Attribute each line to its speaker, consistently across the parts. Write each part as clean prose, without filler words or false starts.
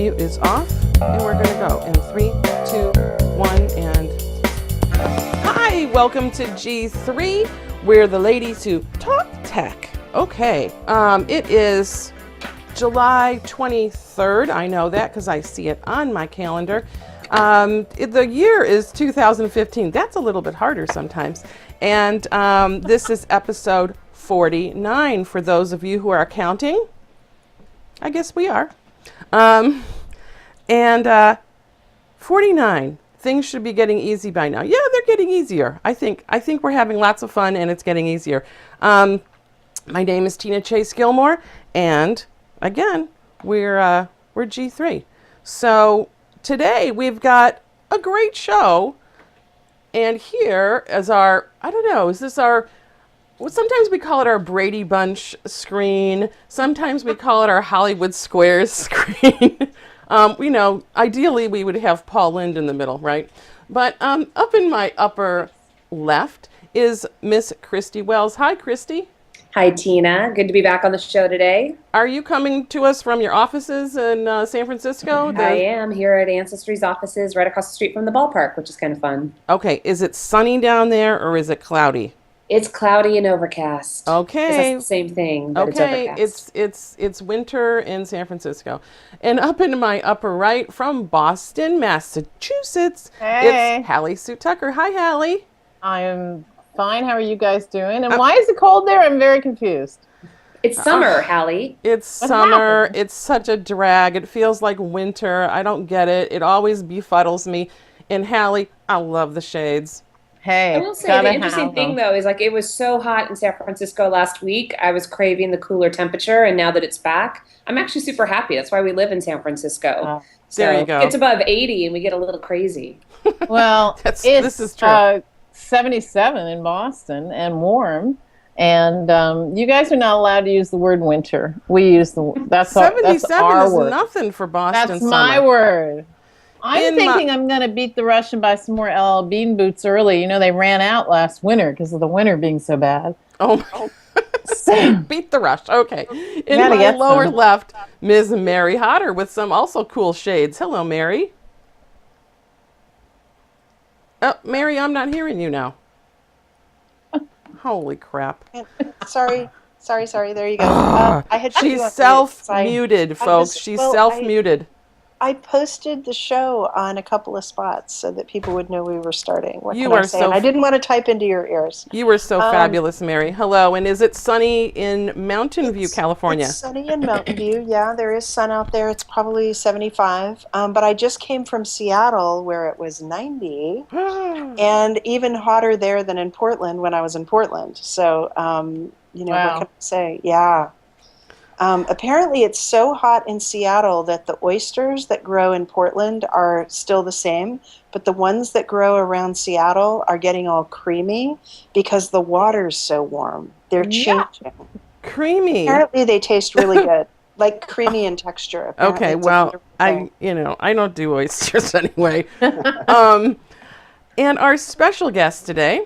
Speaker 1: audio is off, and we're going to go in 3, 2, 1, and hi, welcome to G3. We're the ladies who talk tech. Okay, it is July 23rd. I know that because I see it on my calendar. The year is 2015. That's a little bit harder sometimes. And this is episode 49 for those of you who are counting. I guess we are. 49. Things should be getting easy by now. Yeah, they're getting easier. I think we're having lots of fun and it's getting easier. My name is Tina Chase Gilmore, and again, we're G3. So today we've got a great show, and here is our, I don't know, is this our, well, sometimes we call it our Brady Bunch screen. Sometimes we call it our Hollywood Squares screen. Ideally we would have Paul Lynde in the middle, right? But up in my upper left is Miss Christy Wells. Hi, Christy.
Speaker 2: Hi, Tina. Good to be back on the show today.
Speaker 1: Are you coming to us from your offices in San Francisco?
Speaker 2: I am here at Ancestry's offices right across the street from the ballpark, which is kind of fun.
Speaker 1: Okay. Is it sunny down there or is it cloudy?
Speaker 2: It's cloudy and overcast.
Speaker 1: Okay.
Speaker 2: That's the same thing, but
Speaker 1: Okay,
Speaker 2: it's overcast.
Speaker 1: it's winter in San Francisco. And up in my upper right from Boston, Massachusetts,
Speaker 3: Hey.
Speaker 1: it's Hallie Sue Tucker. Hi, Hallie.
Speaker 3: I am fine. How are you guys doing? And why is it cold there? I'm very confused.
Speaker 2: It's summer, Hallie.
Speaker 1: It's
Speaker 3: What
Speaker 1: summer.
Speaker 3: happened?
Speaker 1: It's such a drag. It feels like winter. I don't get it. It always befuddles me. And Hallie, I love the shades.
Speaker 3: Hey,
Speaker 2: I will say
Speaker 3: gotta
Speaker 2: the interesting
Speaker 3: have
Speaker 2: thing,
Speaker 3: them.
Speaker 2: though, is like it was so hot in San Francisco last week. I was craving the cooler temperature, and now that it's back, I'm actually super happy. That's why we live in San Francisco.
Speaker 3: Oh.
Speaker 1: There you go.
Speaker 2: It's above 80, and we get a little crazy.
Speaker 3: Well,
Speaker 1: This is true.
Speaker 3: 77 in Boston and warm. And you guys are not allowed to use the word winter. We use that's
Speaker 1: 77
Speaker 3: our
Speaker 1: is
Speaker 3: word.
Speaker 1: nothing for Boston
Speaker 3: That's
Speaker 1: summer.
Speaker 3: my word. I'm
Speaker 1: In
Speaker 3: thinking I'm going to beat the rush and buy some more LL Bean boots early. You know, they ran out last winter because of the winter being so bad.
Speaker 1: Oh,
Speaker 3: So,
Speaker 1: beat the rush. Okay. In
Speaker 3: Gotta
Speaker 1: my
Speaker 3: get
Speaker 1: lower
Speaker 3: some.
Speaker 1: left, Ms. Mary Hodder with some also cool shades. Hello, Mary. Oh, Mary, I'm not hearing you now. Holy crap.
Speaker 4: Sorry. There you go. I had put you
Speaker 1: She's
Speaker 4: on mute,
Speaker 1: self-muted, folks. She's
Speaker 4: well,
Speaker 1: self-muted.
Speaker 4: I posted the show on a couple of spots so that people would know we were starting. What
Speaker 1: You
Speaker 4: can I
Speaker 1: are
Speaker 4: say?
Speaker 1: so
Speaker 4: And I didn't want to type into your ears.
Speaker 1: You were so fabulous, Mary. Hello, and is it sunny in Mountain View, California?
Speaker 4: It's sunny in Mountain View. Yeah, there is sun out there. It's probably 75. But I just came from Seattle where it was 90 and even hotter there than in Portland when I was in Portland. So, what
Speaker 3: Wow.
Speaker 4: can I say? Yeah. Apparently, it's so hot in Seattle that the oysters that grow in Portland are still the same, but the ones that grow around Seattle are getting all creamy because the water's so warm. They're
Speaker 3: Yeah.
Speaker 4: changing.
Speaker 1: Creamy.
Speaker 4: Apparently, they taste really good, like creamy in texture. Apparently,
Speaker 1: Okay,
Speaker 4: it's a
Speaker 1: well,
Speaker 4: wonderful thing.
Speaker 1: I don't do oysters anyway. And our special guest today,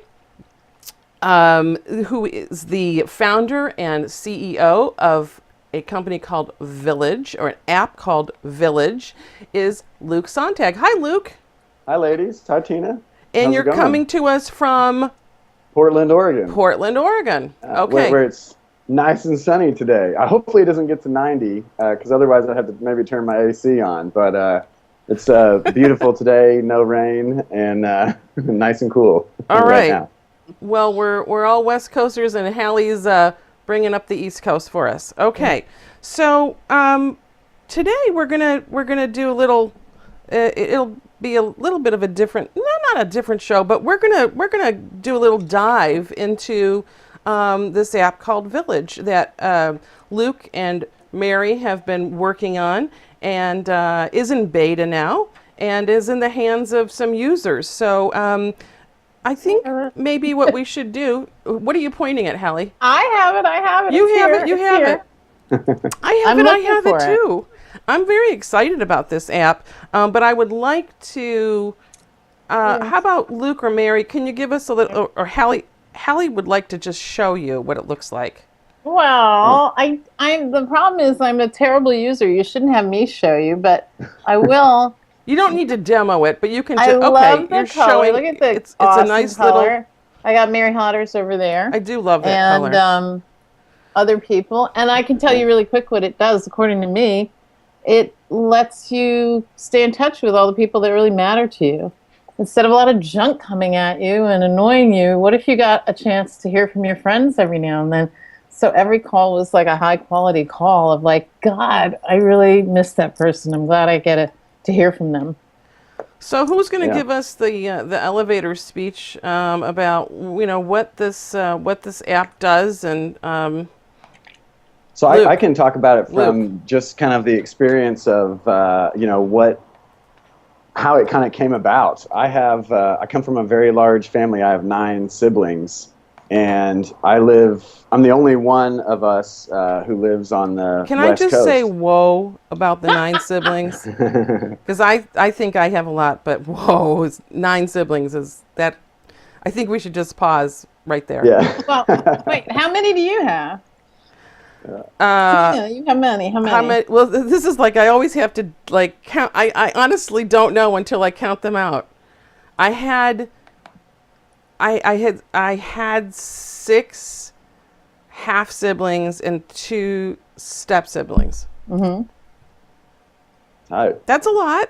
Speaker 1: who is the founder and CEO of a company called Village, or an app called Village, is Luke Sontag. Hi, Luke.
Speaker 5: Hi, ladies. Hi, Tina.
Speaker 1: And
Speaker 5: How's
Speaker 1: you're
Speaker 5: it going?
Speaker 1: coming to us from
Speaker 5: Portland, Oregon.
Speaker 1: Portland, Oregon. Okay.
Speaker 5: Where it's nice and sunny today. Hopefully it doesn't get to 90, because otherwise I'd have to maybe turn my AC on. But it's beautiful today, no rain, and nice and cool.
Speaker 1: All right.
Speaker 5: now.
Speaker 1: Well, we're all West Coasters, and Hallie's bringing up the East Coast for us. Okay, so today we're gonna do a little. It'll be a little bit of a different, not a different show, but we're gonna do a little dive into this app called Village that Luke and Mary have been working on, and is in beta now, and is in the hands of some users. So. I think maybe what we should do. What are you pointing at, Hallie?
Speaker 3: I have it.
Speaker 1: You
Speaker 3: It's
Speaker 1: have
Speaker 3: here.
Speaker 1: it. You
Speaker 3: It's
Speaker 1: have
Speaker 3: here.
Speaker 1: it. I have
Speaker 3: I'm
Speaker 1: it. I
Speaker 3: looking
Speaker 1: have
Speaker 3: for
Speaker 1: it
Speaker 3: it.
Speaker 1: too. I'm very excited about this app, but I would like to. How about Luke or Mary? Can you give us a little, or Hallie? Hallie would like to just show you what it looks like.
Speaker 3: Well, the problem is I'm a terrible user. You shouldn't have me show you, but I will.
Speaker 1: You don't need to demo it, but you can.
Speaker 3: I love the
Speaker 1: you're
Speaker 3: color.
Speaker 1: showing.
Speaker 3: Look at the
Speaker 1: It's
Speaker 3: awesome
Speaker 1: a nice
Speaker 3: color.
Speaker 1: little.
Speaker 3: I got Mary Hodders over there.
Speaker 1: I do love that
Speaker 3: and
Speaker 1: color.
Speaker 3: Other people. And I can tell you really quick what it does, according to me. It lets you stay in touch with all the people that really matter to you. Instead of a lot of junk coming at you and annoying you, what if you got a chance to hear from your friends every now and then? So every call was like a high quality call of like, God, I really miss that person. I'm glad I get to hear from them.
Speaker 1: So who's going to
Speaker 5: Yeah.
Speaker 1: give us the elevator speech about what this app does and
Speaker 5: So
Speaker 1: Luke.
Speaker 5: I can talk about it from just kind of the experience of how it kind of came about. I come from a very large family. I have 9 siblings, and I'm the only one of us who lives on the
Speaker 1: Can I
Speaker 5: West
Speaker 1: just
Speaker 5: Coast.
Speaker 1: say whoa about the 9 siblings? Because I think I have a lot, but whoa, 9 siblings is that. I think we should just pause right there.
Speaker 5: Yeah.
Speaker 3: Well, wait, how many do you have?
Speaker 1: Uh,
Speaker 3: You have many. How many?
Speaker 1: How many? Well, this is like I always have to like count. I honestly don't know until I count them out. I had 6 half siblings and 2 step siblings.
Speaker 3: Mm-hmm.
Speaker 1: That's a lot.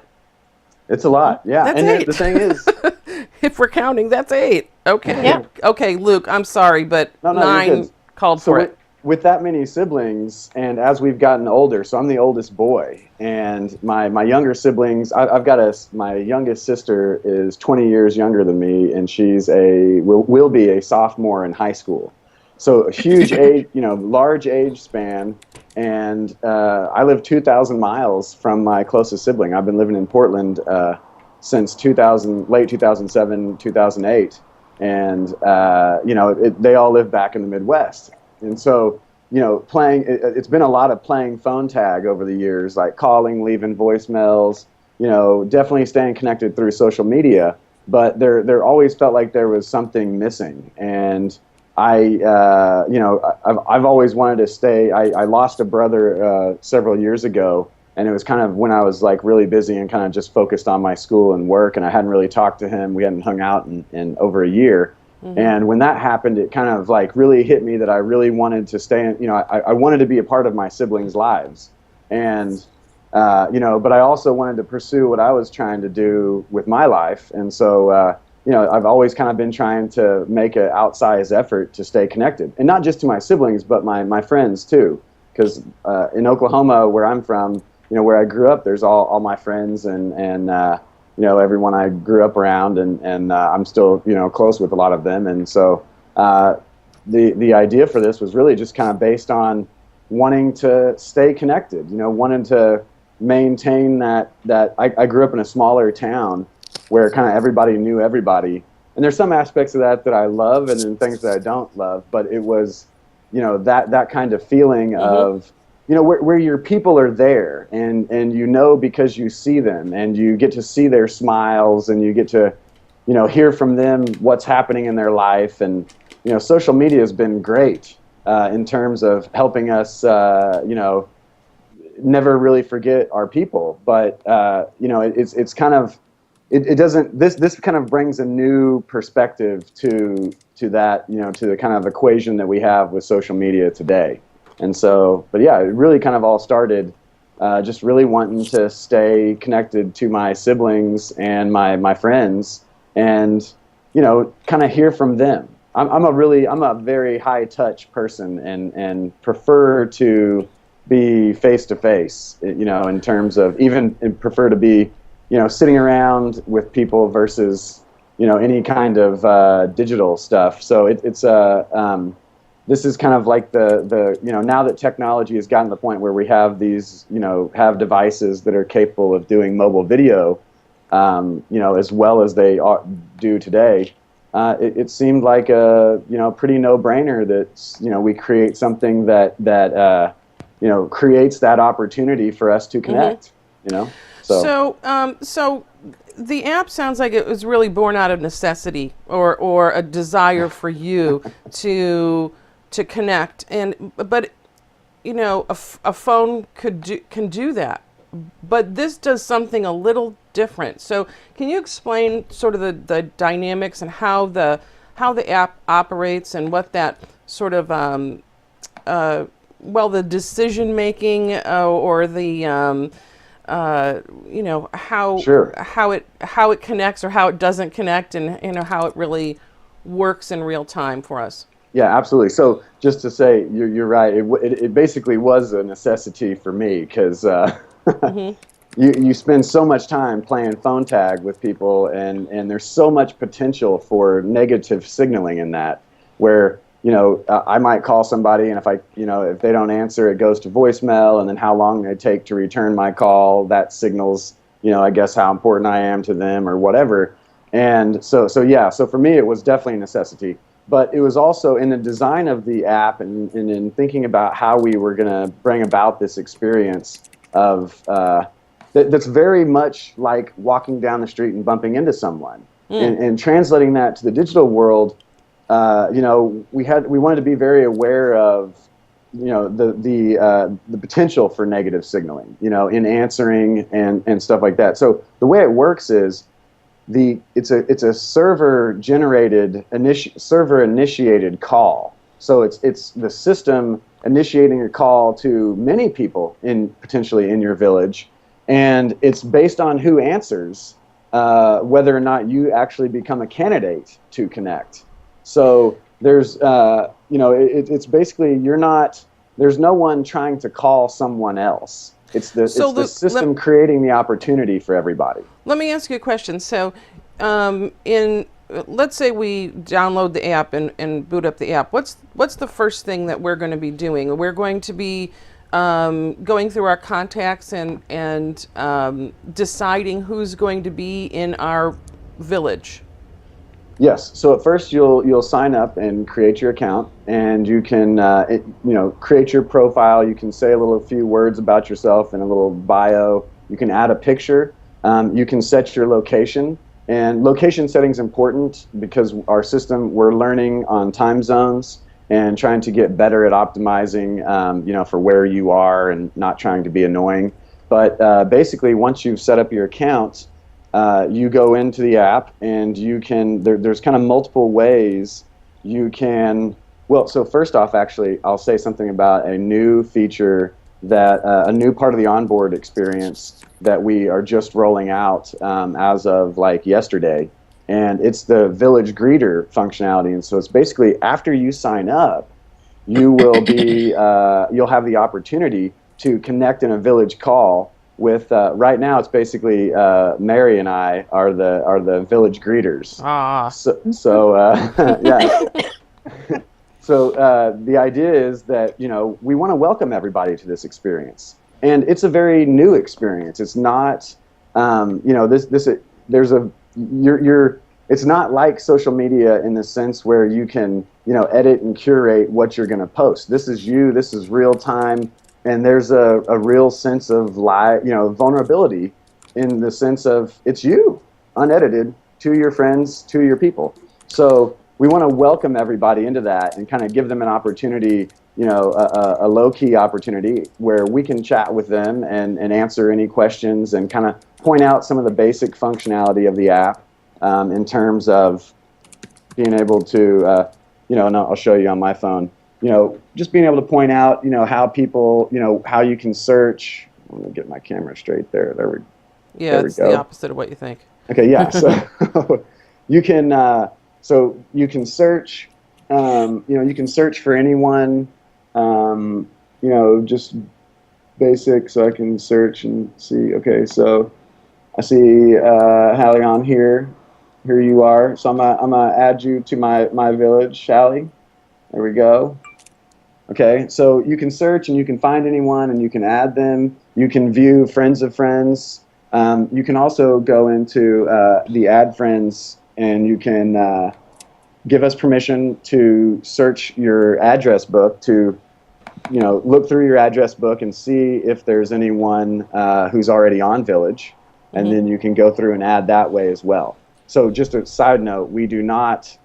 Speaker 5: It's a lot, yeah.
Speaker 1: That's
Speaker 5: and
Speaker 1: 8.
Speaker 5: the thing is,
Speaker 1: If we're counting, that's 8. Okay.
Speaker 3: Yeah.
Speaker 1: Okay, Luke. I'm sorry, but
Speaker 5: No, you're
Speaker 1: 9
Speaker 5: good.
Speaker 1: called
Speaker 5: so
Speaker 1: for it.
Speaker 5: with that many siblings, and as we've gotten older, so I'm the oldest boy, and my younger siblings, I've got my youngest sister is 20 years younger than me, and she's will be a sophomore in high school. So a huge age, large age span, and I live 2,000 miles from my closest sibling. I've been living in Portland since late 2007, 2008, and they all live back in the Midwest. And so, it's been a lot of playing phone tag over the years, like calling, leaving voicemails, definitely staying connected through social media. But there always felt like there was something missing. And I've always wanted to stay. I lost a brother several years ago, and it was kind of when I was like really busy and kind of just focused on my school and work, and I hadn't really talked to him. We hadn't hung out in over a year. Mm-hmm. And when that happened, it kind of like really hit me that I really wanted to stay in, I wanted to be a part of my siblings' lives. And, but I also wanted to pursue what I was trying to do with my life. And so, I've always kind of been trying to make an outsized effort to stay connected. And not just to my siblings, but my friends too. Because in Oklahoma, where I'm from, where I grew up, there's all my friends and everyone I grew up around, and I'm still, close with a lot of them. And so the idea for this was really just kind of based on wanting to stay connected, wanting to maintain that I grew up in a smaller town where kind of everybody knew everybody. And there's some aspects of that I love and then things that I don't love, but it was, that kind of feeling mm-hmm. of, where your people are there and because you see them and you get to see their smiles and you get to, hear from them what's happening in their life. And, social media has been great in terms of helping us, never really forget our people. But, it's kind of, it doesn't, this kind of brings a new perspective to that, to the kind of equation that we have with social media today. And so, but yeah, it really kind of all started just really wanting to stay connected to my siblings and my friends and, kind of hear from them. I'm a very high touch person and prefer to be face to face, in terms of even prefer to be, sitting around with people versus, any kind of digital stuff. So it's this is kind of like the now that technology has gotten to the point where we have these, have devices that are capable of doing mobile video, as well as they do today. It seemed like a, pretty no-brainer that, we create something that creates that opportunity for us to connect,
Speaker 1: mm-hmm. So the app sounds like it was really born out of necessity or a desire for you to to connect, but you know, a phone can do that, but this does something a little different. So can you explain sort of the dynamics and how the app operates and what that sort of the decision making or the you know,
Speaker 5: Sure.
Speaker 1: how it connects or how it doesn't connect, and you know how it really works in real time for us.
Speaker 5: Yeah, absolutely. So just to say, you're right. It basically was a necessity for me because you spend so much time playing phone tag with people, and there's so much potential for negative signaling in that, where you know I might call somebody, and if they don't answer, it goes to voicemail, and then how long they take to return my call, that signals, you know, I guess how important I am to them or whatever. And so for me it was definitely a necessity. But it was also in the design of the app and in thinking about how we were going to bring about this experience of that's very much like walking down the street and bumping into someone. And translating that to the digital world, you know, we wanted to be very aware of, you know, the potential for negative signaling, you know, in answering and stuff like that. So the way it works is it's a server initiated call. So it's the system initiating a call to many people potentially in your village, and it's based on who answers whether or not you actually become a candidate to connect. So there's you know, it's basically there's no one trying to call someone else. It's the system creating the opportunity for everybody.
Speaker 1: Let me ask you a question. So, let's say we download the app and boot up the app. What's the first thing that we're going to be doing? We're going to be going through our contacts and deciding who's going to be in our village.
Speaker 5: Yes. So at first you'll sign up and create your account, and you can you know, create your profile. You can say a few words about yourself and a little bio. You can add a picture. You can set your location, and location setting is important because our system, we're learning on time zones and trying to get better at optimizing you know, for where you are and not trying to be annoying. But basically, once you've set up your account, you go into the app, and you can, there's kind of multiple ways you can, well, so first off, actually, I'll say something about a new feature that, a new part of the onboard experience that we are just rolling out as of like yesterday, and it's the Village Greeter functionality. And so it's basically after you sign up, you will be, you'll have the opportunity to connect in a village call with, right now it's basically Mary and I are the village greeters. So yeah. So the idea is that, you know, we want to welcome everybody to this experience, and it's a very new experience. It's not, you know, it's not like social media in the sense where you can, you know, edit and curate what you're going to post. This is you. This is real time. And there's a real sense of vulnerability in the sense of it's you, unedited, to your friends, to your people. So we want to welcome everybody into that and kind of give them an opportunity, you know, a low-key opportunity where we can chat with them and answer any questions and kind of point out some of the basic functionality of the app in terms of being able to, you know, and I'll show you on my phone. You know, just being able to point out, you know, how people, you know, how you can search. Let me get my camera straight there. There
Speaker 1: Yeah,
Speaker 5: we
Speaker 1: it's
Speaker 5: go.
Speaker 1: the opposite of what you think.
Speaker 5: Okay, yeah. So you can search. You know, you can search for anyone. You know, just basic. So I can search and see. Okay, so I see Hallie on here. Here you are. So I'm gonna add you to my village, Hallie. There we go. Okay, so you can search and you can find anyone and you can add them. You can view friends of friends. You can also go into the add friends, and you can give us permission to search your address book, to, you know, look through your address book and see if there's anyone who's already on Village, and then you can go through and add that way as well. So just a side note, we do not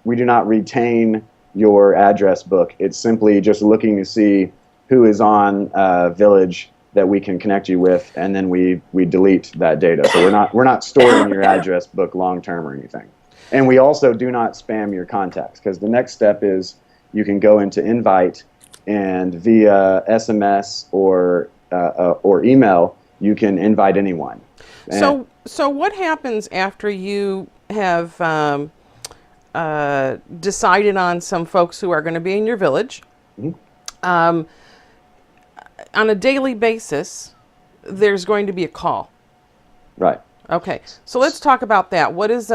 Speaker 5: retain your address book. It's simply just looking to see who is on Village that we can connect you with, and then we delete that data. So we're not storing your address book long term or anything. And we also do not spam your contacts, because the next step is you can go into Invite, and via SMS or email you can invite anyone.
Speaker 1: So what happens after you have decided on some folks who are going to be in your village?
Speaker 5: Mhm.
Speaker 1: On a daily basis, there's going to be a call.
Speaker 5: Right.
Speaker 1: Okay, so let's talk about that. What is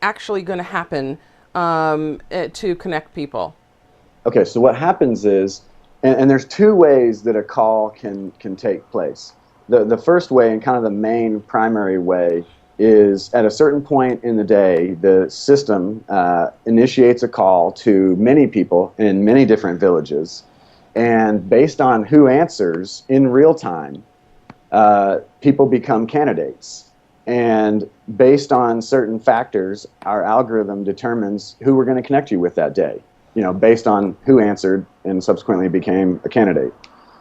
Speaker 1: actually going to happen to connect people?
Speaker 5: Okay, so what happens is, and there's two ways that a call can take place. The first way, and kind of the main primary way, is at a certain point in the day, the system initiates a call to many people in many different villages. And based on who answers in real time, people become candidates. And based on certain factors, our algorithm determines who we're going to connect you with that day, based on who answered and subsequently became a candidate.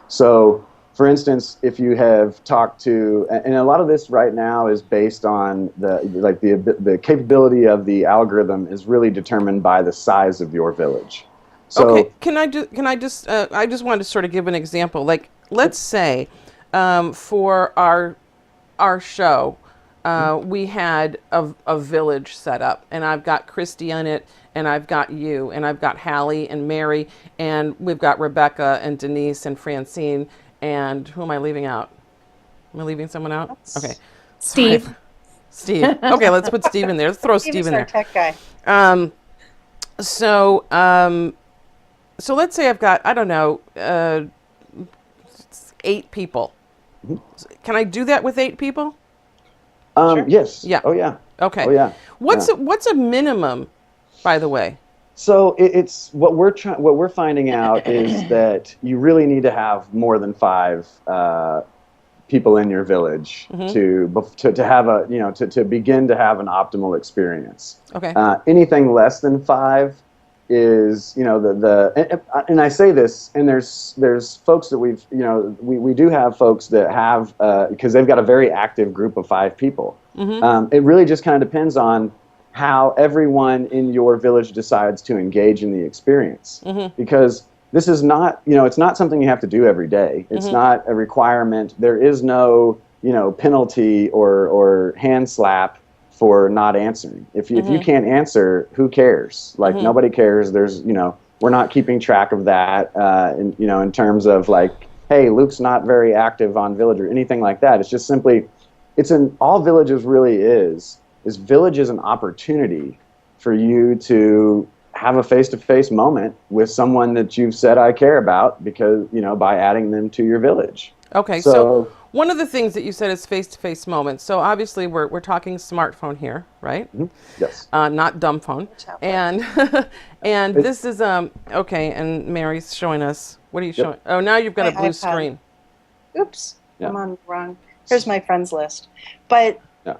Speaker 5: So, for instance, if you have talked to, and a lot of this right now is based on the capability of the algorithm is really determined by the size of your village. So,
Speaker 1: okay, I just wanted to sort of give an example. Like, let's say for our show, we had a village set up, and I've got Christy on it, and I've got you, and I've got Hallie and Mary, and we've got Rebecca and Denise and Francine, and who am I leaving out? Am I leaving someone out? Okay.
Speaker 2: Steve.
Speaker 1: Sorry. Steve. Okay, let's put Steve in there. Let's throw Steve in
Speaker 4: our
Speaker 1: there.
Speaker 4: tech guy.
Speaker 1: So let's say I've got, I don't know, 8 people.
Speaker 5: Mhm.
Speaker 1: Can I do that with 8 people?
Speaker 4: Sure.
Speaker 5: Yes.
Speaker 1: Yeah.
Speaker 5: Oh, yeah.
Speaker 1: Okay.
Speaker 5: Oh, yeah.
Speaker 1: What's
Speaker 5: Yeah.
Speaker 1: what's a minimum, by the way?
Speaker 5: So it's what we're finding out is that you really need to have more than 5 people in your village to have to begin to have an optimal experience.
Speaker 1: Okay.
Speaker 5: Anything less than 5 is and I say this, and there's folks that we do have folks that have because they've got a very active group of 5 people. It really just kind of depends on how everyone in your village decides to engage in the experience, because this is not, it's not something you have to do every day. It's not a requirement. There is no, penalty or hand slap for not answering. If you can't answer, who cares? Like, nobody cares. There's, we're not keeping track of that, in terms of like, hey, Luke's not very active on Village or anything like that. It's just simply, all Villages really is Village is an opportunity for you to have a face-to-face moment with someone that you've said I care about, because, by adding them to your village.
Speaker 1: Okay. So one of the things that you said is face-to-face moments. So obviously we're talking smartphone here, right?
Speaker 5: Yes.
Speaker 1: Not dumb phone. And and this is okay. And Mary's showing us. What are you showing? Oh, now you've got a
Speaker 4: My
Speaker 1: blue
Speaker 4: iPad.
Speaker 1: screen.
Speaker 4: Oops,
Speaker 5: Yeah.
Speaker 4: I'm on the wrong. Here's my friends list. But
Speaker 5: Yeah.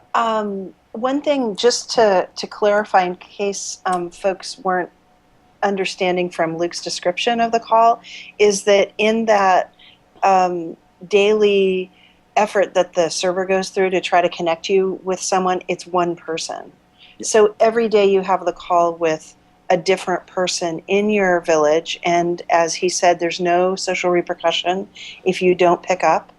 Speaker 4: one thing, just to clarify, in case folks weren't understanding from Luke's description of the call, is that in that daily effort that the server goes through to try to connect you with someone, it's one person.
Speaker 5: Yeah.
Speaker 4: So every day you have the call with a different person in your village, and as he said, there's no social repercussion if you don't pick up.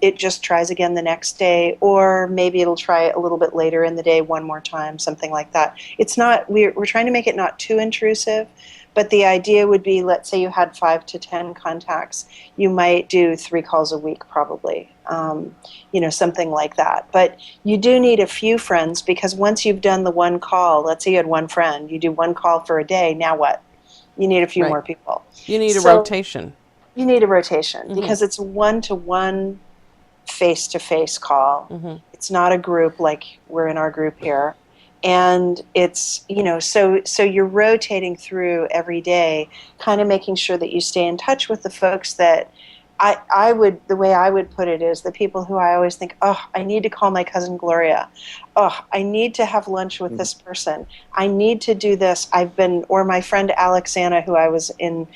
Speaker 4: It just tries again the next day, or maybe it'll try a little bit later in the day one more time, something like that. It's not, we're trying to make it not too intrusive, but the idea would be, let's say you had 5 to 10 contacts, you might do 3 calls a week probably, something like that. But you do need a few friends, because once you've done the one call, let's say you had one friend, you do one call for a day, now what? You need a few
Speaker 1: Right.
Speaker 4: more people.
Speaker 1: You need a
Speaker 4: So-
Speaker 1: rotation.
Speaker 4: You need a rotation, because it's one-to-one face-to-face call. It's not a group like we're in our group here. And it's, so you're rotating through every day, kind of making sure that you stay in touch with the folks that the way I would put it is the people who I always think, oh, I need to call my cousin Gloria. Oh, I need to have lunch with this person. I need to do this. Or my friend Alexana, who I was in,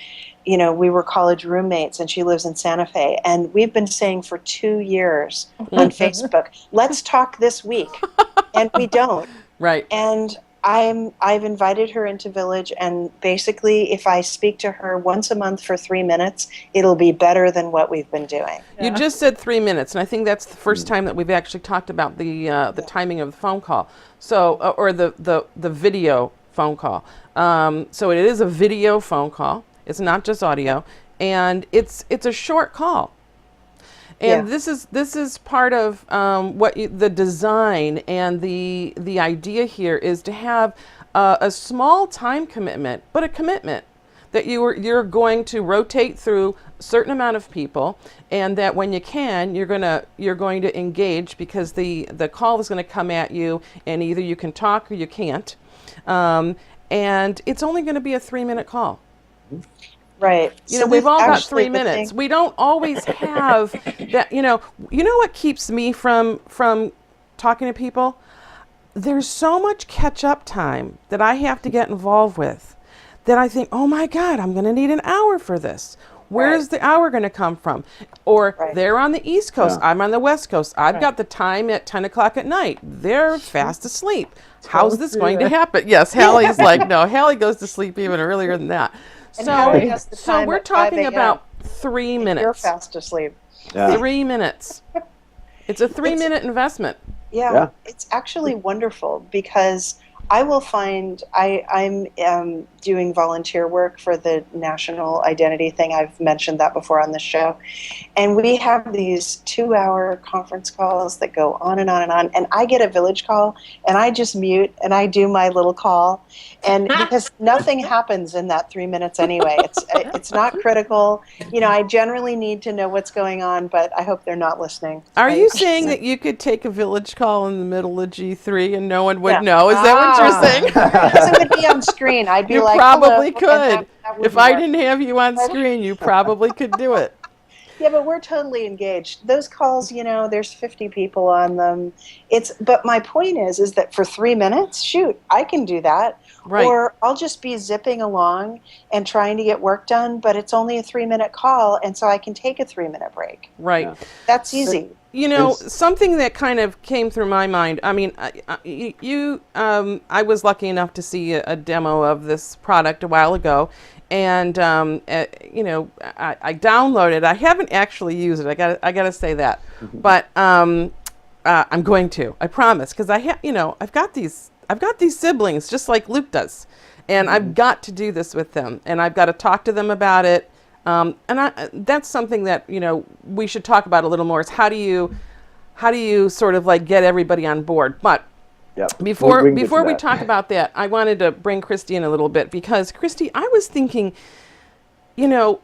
Speaker 4: we were college roommates, and she lives in Santa Fe. And we've been saying for 2 years on Facebook, let's talk this week. And we don't.
Speaker 1: Right.
Speaker 4: And I've invited her into Village, and basically, if I speak to her once a month for 3 minutes, it'll be better than what we've been doing.
Speaker 1: You just said 3 minutes, and I think that's the first time that we've actually talked about the timing of the phone call. So, or the video phone call. So it is a video phone call. It's not just audio, and it's a short call. And this is part of the design, and the idea here is to have a small time commitment, but a commitment that you're going to rotate through a certain amount of people, and that when you can, you're going to engage, because the call is going to come at you, and either you can talk or you can't, and it's only going to be a 3-minute call.
Speaker 4: Right.
Speaker 1: We've all got 3 minutes. We don't always have that. You know what keeps me from talking to people? There's so much catch-up time that I have to get involved with that I think, oh my God, I'm going to need an hour for this. Where's the hour going to come from? Or they're on the East Coast. I'm on the West Coast. I've got the time at 10 o'clock at night. They're fast asleep. How's this going to happen? Yes, Hallie's like, no, Hallie goes to sleep even earlier than that. So we're talking about 3 minutes.
Speaker 4: You're fast asleep.
Speaker 5: Yeah.
Speaker 1: 3 minutes. It's a 3-minute investment.
Speaker 4: Yeah, it's actually wonderful, because I will find I'm doing volunteer work for the national identity thing. I've mentioned that before on the show. And we have these 2-hour conference calls that go on and on and on. And I get a Village call, and I just mute, and I do my little call. And because nothing happens in that 3 minutes anyway, it's not critical. I generally need to know what's going on, but I hope they're not listening.
Speaker 1: Are you saying that you could take a Village call in the middle of G3 and no one would know? Is that what you're saying?
Speaker 4: Because it would be on screen. I'd be
Speaker 1: You
Speaker 4: like,
Speaker 1: probably
Speaker 4: hello,
Speaker 1: could.
Speaker 4: that would
Speaker 1: If I
Speaker 4: work.
Speaker 1: didn't have you on screen, you probably could do it.
Speaker 4: Yeah, but we're totally engaged. Those calls, there's 50 people on them. But my point is that for 3 minutes, shoot, I can do that.
Speaker 1: Right.
Speaker 4: Or I'll just be zipping along and trying to get work done, but it's only a 3-minute call, and so I can take a 3-minute break.
Speaker 1: Right.
Speaker 5: Yeah.
Speaker 4: That's easy.
Speaker 1: Something that kind of came through my mind. I mean, I was lucky enough to see a demo of this product a while ago, and I downloaded. I haven't actually used it. I got to say that, but I'm going to. I promise, because I've got these siblings just like Luke does, and I've got to do this with them, and I've got to talk to them about it. That's something that we should talk about a little more. Is how do you sort of like get everybody on board? But before we talk about that, I wanted to bring Christy in a little bit, because Christy, I was thinking, you know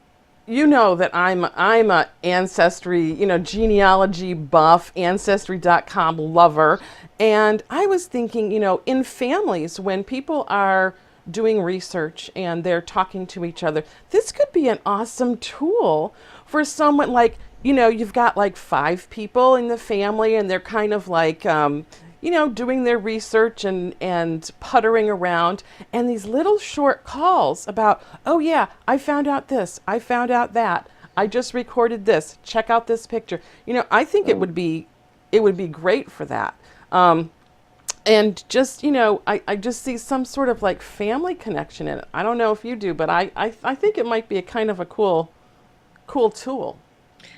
Speaker 1: that I'm a Ancestry, genealogy buff, Ancestry.com lover, and I was thinking, in families, when people are doing research and they're talking to each other, this could be an awesome tool for someone like, you've got like 5 people in the family, and they're kind of like, doing their research and puttering around, and these little short calls about, oh yeah, I found out this, I found out that, I just recorded this, check out this picture. I think it would be great for that. And just, I just see some sort of like family connection in it. I don't know if you do, but I think it might be a kind of a cool tool.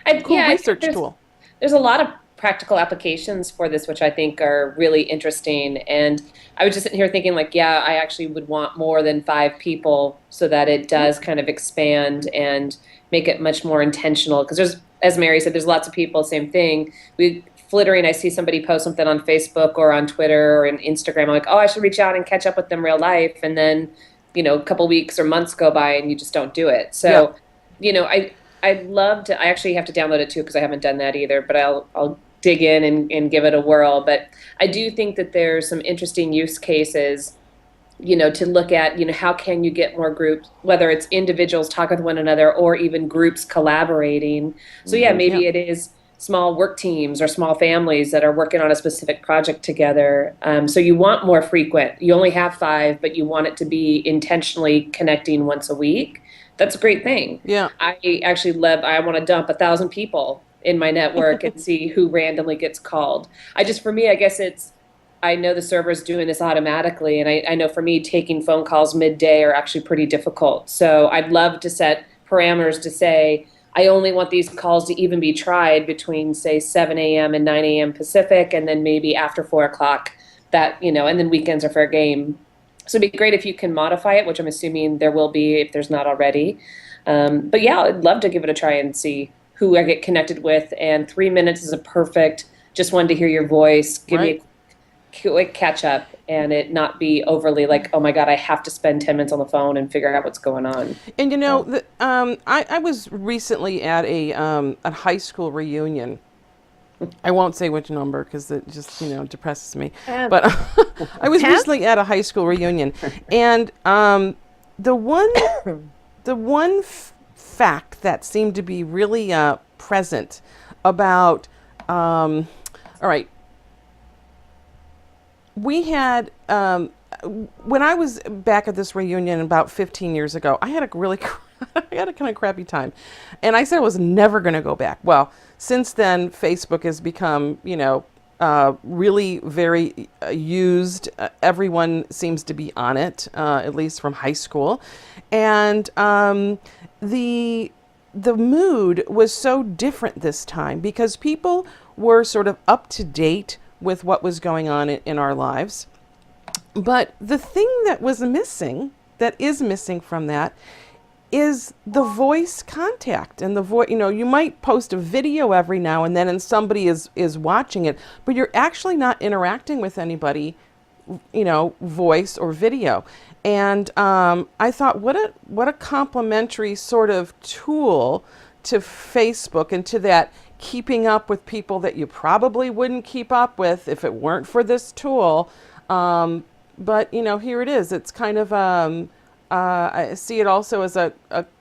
Speaker 1: Research tool.
Speaker 2: There's a lot of practical applications for this, which I think are really interesting. And I was just sitting here thinking, like, yeah, I actually would want more than 5 people, so that it does kind of expand and make it much more intentional. Because as Mary said, there's lots of people, same thing. Flittering, I see somebody post something on Facebook or on Twitter or on Instagram. I'm like, oh, I should reach out and catch up with them real life. And then, a couple weeks or months go by and you just don't do it. So, I'd love to. I actually have to download it too, because I haven't done that either. But I'll dig in and give it a whirl. But I do think that there's some interesting use cases to look at, how can you get more groups, whether it's individuals talking with one another or even groups collaborating. So yeah, maybe
Speaker 1: Yeah.
Speaker 2: it is small work teams or small families that are working on a specific project together. So you want more frequent. You only have 5, but you want it to be intentionally connecting once a week. That's a great thing.
Speaker 1: Yeah.
Speaker 2: I actually I want to dump 1,000 people in my network and see who randomly gets called. For me, I guess I know the server's doing this automatically, and I know for me, taking phone calls midday are actually pretty difficult. So I'd love to set parameters to say, I only want these calls to even be tried between, say, 7 a.m. and 9 a.m. Pacific, and then maybe after 4 o'clock, and then weekends are fair game. So it'd be great if you can modify it, which I'm assuming there will be if there's not already. But yeah, I'd love to give it a try and see who I get connected with. And 3 minutes is a perfect, just wanted to hear your voice, give me a quick catch up, and it not be overly like, oh my God, I have to spend 10 minutes on the phone and figure out what's going on.
Speaker 1: And I was recently at a high school reunion. I won't say which number because it just depresses me. But I was recently at a high school reunion, and the one fact that seemed to be really present about all right. We had, when I was back at this reunion about 15 years ago, I had a really, I had a kind of crappy time. And I said I was never going to go back. Well, since then, Facebook has become, really very used. Everyone seems to be on it, at least from high school. And the mood was so different this time because people were sort of up to date with what was going on in our lives. But the thing that is missing from that, is the voice contact and the voice. You might post a video every now and then and somebody is watching it, but you're actually not interacting with anybody, voice or video. And I thought, what a complimentary sort of tool to Facebook and to that keeping up with people that you probably wouldn't keep up with if it weren't for this tool. But here it is. It's kind of I see it also as a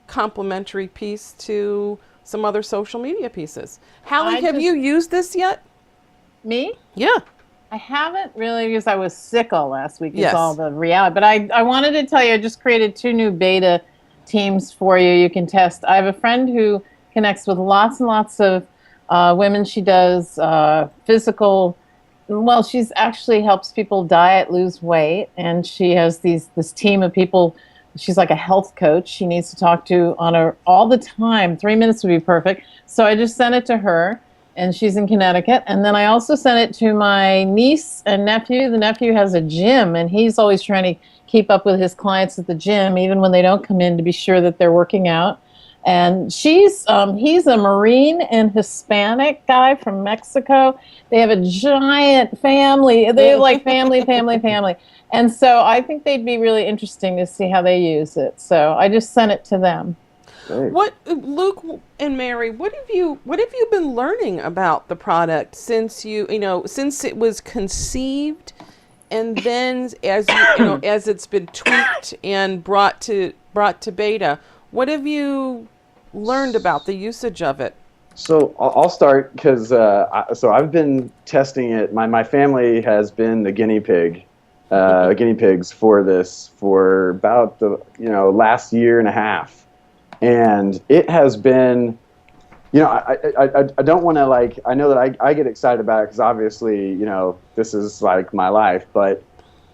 Speaker 1: complementary piece to some other social media pieces. Hallie, have you used this yet?
Speaker 3: Me?
Speaker 1: Yeah.
Speaker 3: I haven't really because I was sick all last week.
Speaker 1: Yes.
Speaker 3: It's all the reality. But I wanted to tell you, I just created 2 new beta teams for you. You can test. I have a friend who connects with lots and lots of women. She does physical. Well, she's actually helps people diet, lose weight, and she has this team of people. She's like a health coach. She needs to talk to on her all the time. 3 minutes would be perfect. So I just sent it to her, and she's in Connecticut. And then I also sent it to my niece and nephew. The nephew has a gym, and he's always trying to keep up with his clients at the gym, even when they don't come in, to be sure that they're working out. And he's a Marine and Hispanic guy from Mexico. They have a giant family. They have like family. And so I think they'd be really interesting to see how they use it. So I just sent it to them.
Speaker 5: Great.
Speaker 1: What, Luke and Mary, what have you been learning about the product since since it was conceived, and then as as it's been tweaked and brought to beta? What have you learned about the usage of it?
Speaker 5: So I'll start because I've been testing it. My family has been the guinea pigs for this for about the last year and a half, and it has been. I don't want to I know that I get excited about it because obviously this is like my life, but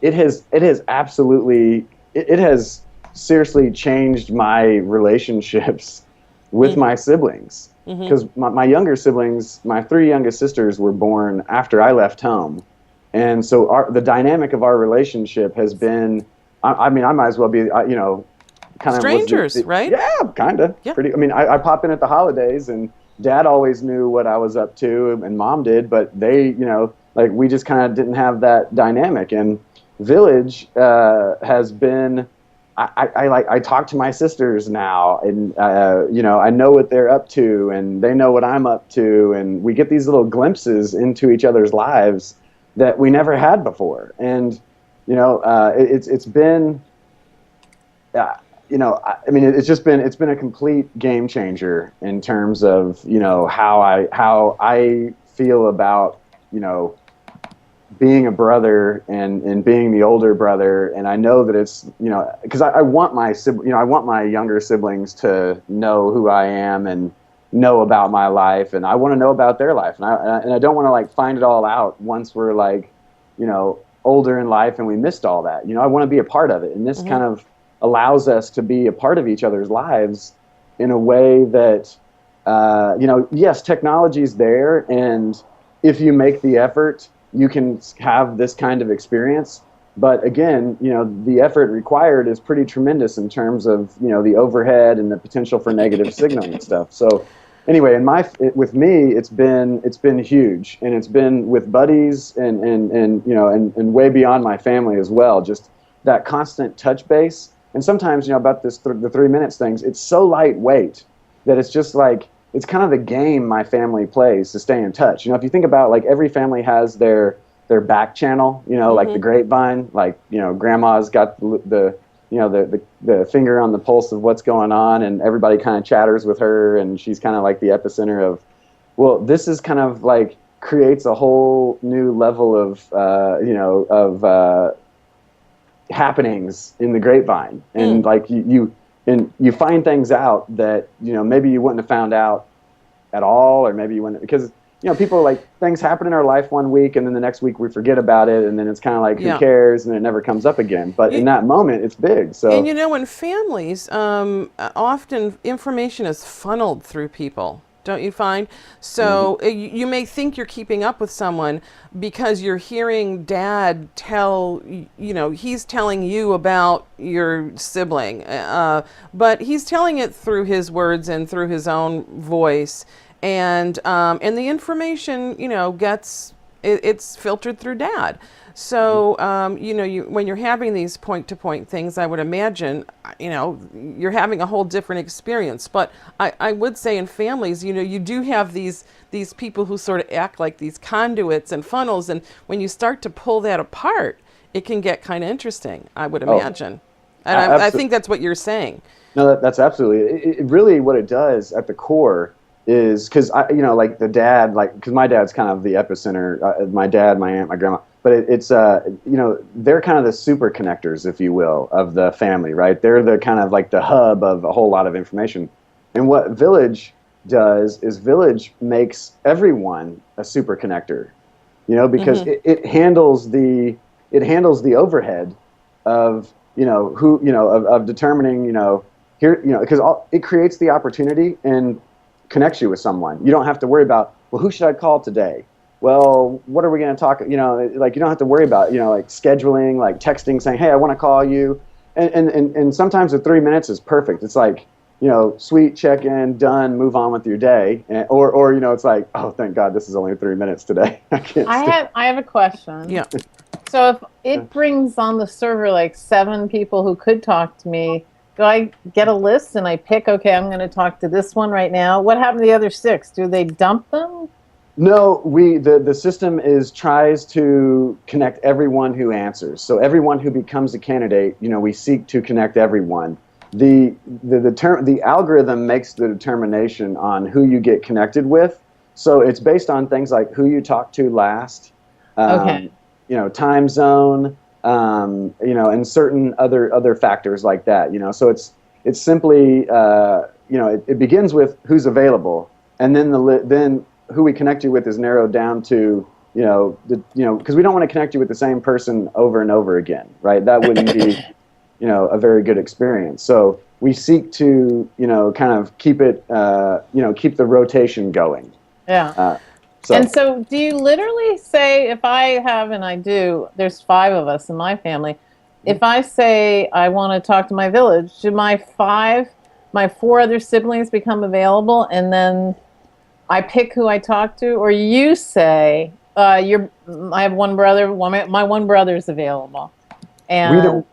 Speaker 5: it has absolutely it has seriously changed my relationships with my siblings, because my younger siblings, my 3 youngest sisters, were born after I left home, and so the dynamic of our relationship has been, I mean, I might as well be kind of
Speaker 1: strangers, right?
Speaker 5: Yeah, kind of.
Speaker 1: Yeah.
Speaker 5: Pretty. I mean, I pop in at the holidays, and Dad always knew what I was up to, and Mom did, but they, we just kind of didn't have that dynamic. And Village has been. I talk to my sisters now, and I know what they're up to, and they know what I'm up to, and we get these little glimpses into each other's lives that we never had before. And It's been, I mean, it's been a complete game changer in terms of how I feel about being a brother and being the older brother. And I know that it's because I want I want my younger siblings to know who I am and know about my life, and I want to know about their life, and I don't want to like find it all out once we're like older in life and we missed all that. I want to be a part of it, and this kind of allows us to be a part of each other's lives in a way that yes, technology's there, and if you make the effort, you can have this kind of experience. But again, the effort required is pretty tremendous in terms of the overhead and the potential for negative signaling and stuff. So anyway, with me, it's been huge, and it's been with buddies and way beyond my family as well. Just that constant touch base, and sometimes about the 3 minutes things. It's so lightweight that it's just like it's kind of the game my family plays to stay in touch. If you think about like every family has their back channel, like the grapevine, like grandma's got the finger on the pulse of what's going on, and everybody kind of chatters with her, and she's kind of like the epicenter of. Well, this is kind of like creates a whole new level of happenings in the grapevine, and like you find things out that maybe you wouldn't have found out at all, or maybe you wouldn't, because people like things happen in our life one week, and then the next week we forget about it, and then it's kind of like who cares, and it never comes up again. But in that moment, it's big. So
Speaker 1: and in families, often information is funneled through people. Don't you find? So you may think you're keeping up with someone because you're hearing dad tell, he's telling you about your sibling, but he's telling it through his words and through his own voice. And the information, it's filtered through dad. So, when you're having these point-to-point things, I would imagine, you're having a whole different experience. But I would say in families, you do have these people who sort of act like these conduits and funnels. And when you start to pull that apart, it can get kind of interesting, I would imagine. And I think that's what you're saying.
Speaker 5: No, that's absolutely. It really, what it does at the core is, because like the dad, because my dad's kind of the epicenter. My dad, my aunt, my grandma. But it's they're kind of the super connectors, if you will, of the family, right? They're the kind of like the hub of a whole lot of information. And what Village does is Village makes everyone a super connector, because it handles the overhead of of determining here because it creates the opportunity and connects you with someone. You don't have to worry about, well, who should I call today? Well, what are we going to talk? Like you don't have to worry about like scheduling, like texting, saying, hey, I want to call you, and sometimes the 3 minutes is perfect. It's like sweet, check in, done, move on with your day, or it's like, oh, thank God, this is only 3 minutes today.
Speaker 3: I have a question.
Speaker 1: Yeah.
Speaker 3: So if it brings on the server like 7 people who could talk to me, do I get a list and I pick? Okay, I'm going to talk to this one right now. What happened to the other 6? Do they dump them?
Speaker 5: No, the system tries to connect everyone who answers. So everyone who becomes a candidate, we seek to connect everyone. The algorithm makes the determination on who you get connected with. So it's based on things like who you talked to last, time zone, and certain other factors like that. So it's simply it begins with who's available, and then who we connect you with is narrowed down to, because we don't want to connect you with the same person over and over again, right? That wouldn't be, a very good experience. So we seek to, kind of keep it, keep the rotation going.
Speaker 3: Yeah. So do you literally say, if I have, and I do, there's 5 of us in my family, if I say I want to talk to my village, do my 4 other siblings become available, and then I pick who I talk to? Or you say, I have one brother, my one brother's available. And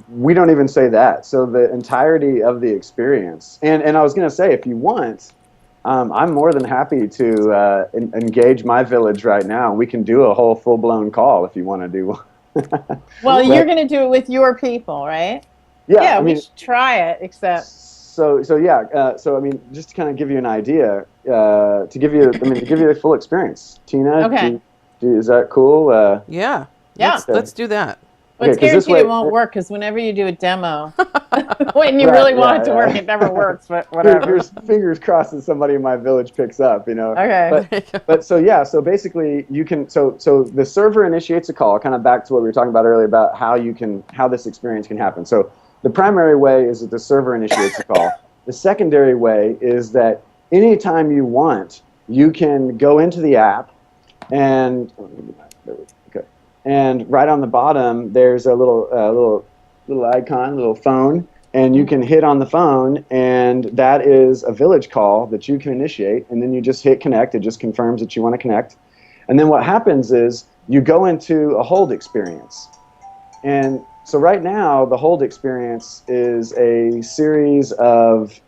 Speaker 5: we don't even say that. So the entirety of the experience, and I was going to say, if you want, I'm more than happy to engage my village right now. We can do a whole full-blown call if you want to do one.
Speaker 3: Well, you're going to do it with your people, right?
Speaker 5: Yeah, I
Speaker 3: we
Speaker 5: mean,
Speaker 3: should try it, except
Speaker 5: so I mean, just to kind of give you an idea, to give you the full experience, Tina.
Speaker 3: Okay.
Speaker 5: Is that cool?
Speaker 1: Yeah.
Speaker 3: Yeah.
Speaker 1: Let's do that.
Speaker 3: well, it's
Speaker 5: Okay, 'cause this
Speaker 3: guaranteed
Speaker 5: way-
Speaker 3: it won't work because whenever you do a demo, when you
Speaker 5: Right,
Speaker 3: really want
Speaker 5: yeah,
Speaker 3: it to
Speaker 5: yeah.
Speaker 3: work, it never works, but whatever.
Speaker 5: Fingers crossed that somebody in my village picks up, you know.
Speaker 3: Okay.
Speaker 5: But so basically you can so the server initiates a call, kind of back to what we were talking about earlier about how this experience can happen. So the primary way is that the server initiates a call. The secondary way is that anytime you want, you can go into the app and right on the bottom there's a little icon, little phone, and you can hit on the phone, and that is a village call that you can initiate, and then you just hit connect. It just confirms that you want to connect. And then what happens is you go into a hold experience. And so right now, the hold experience is a series of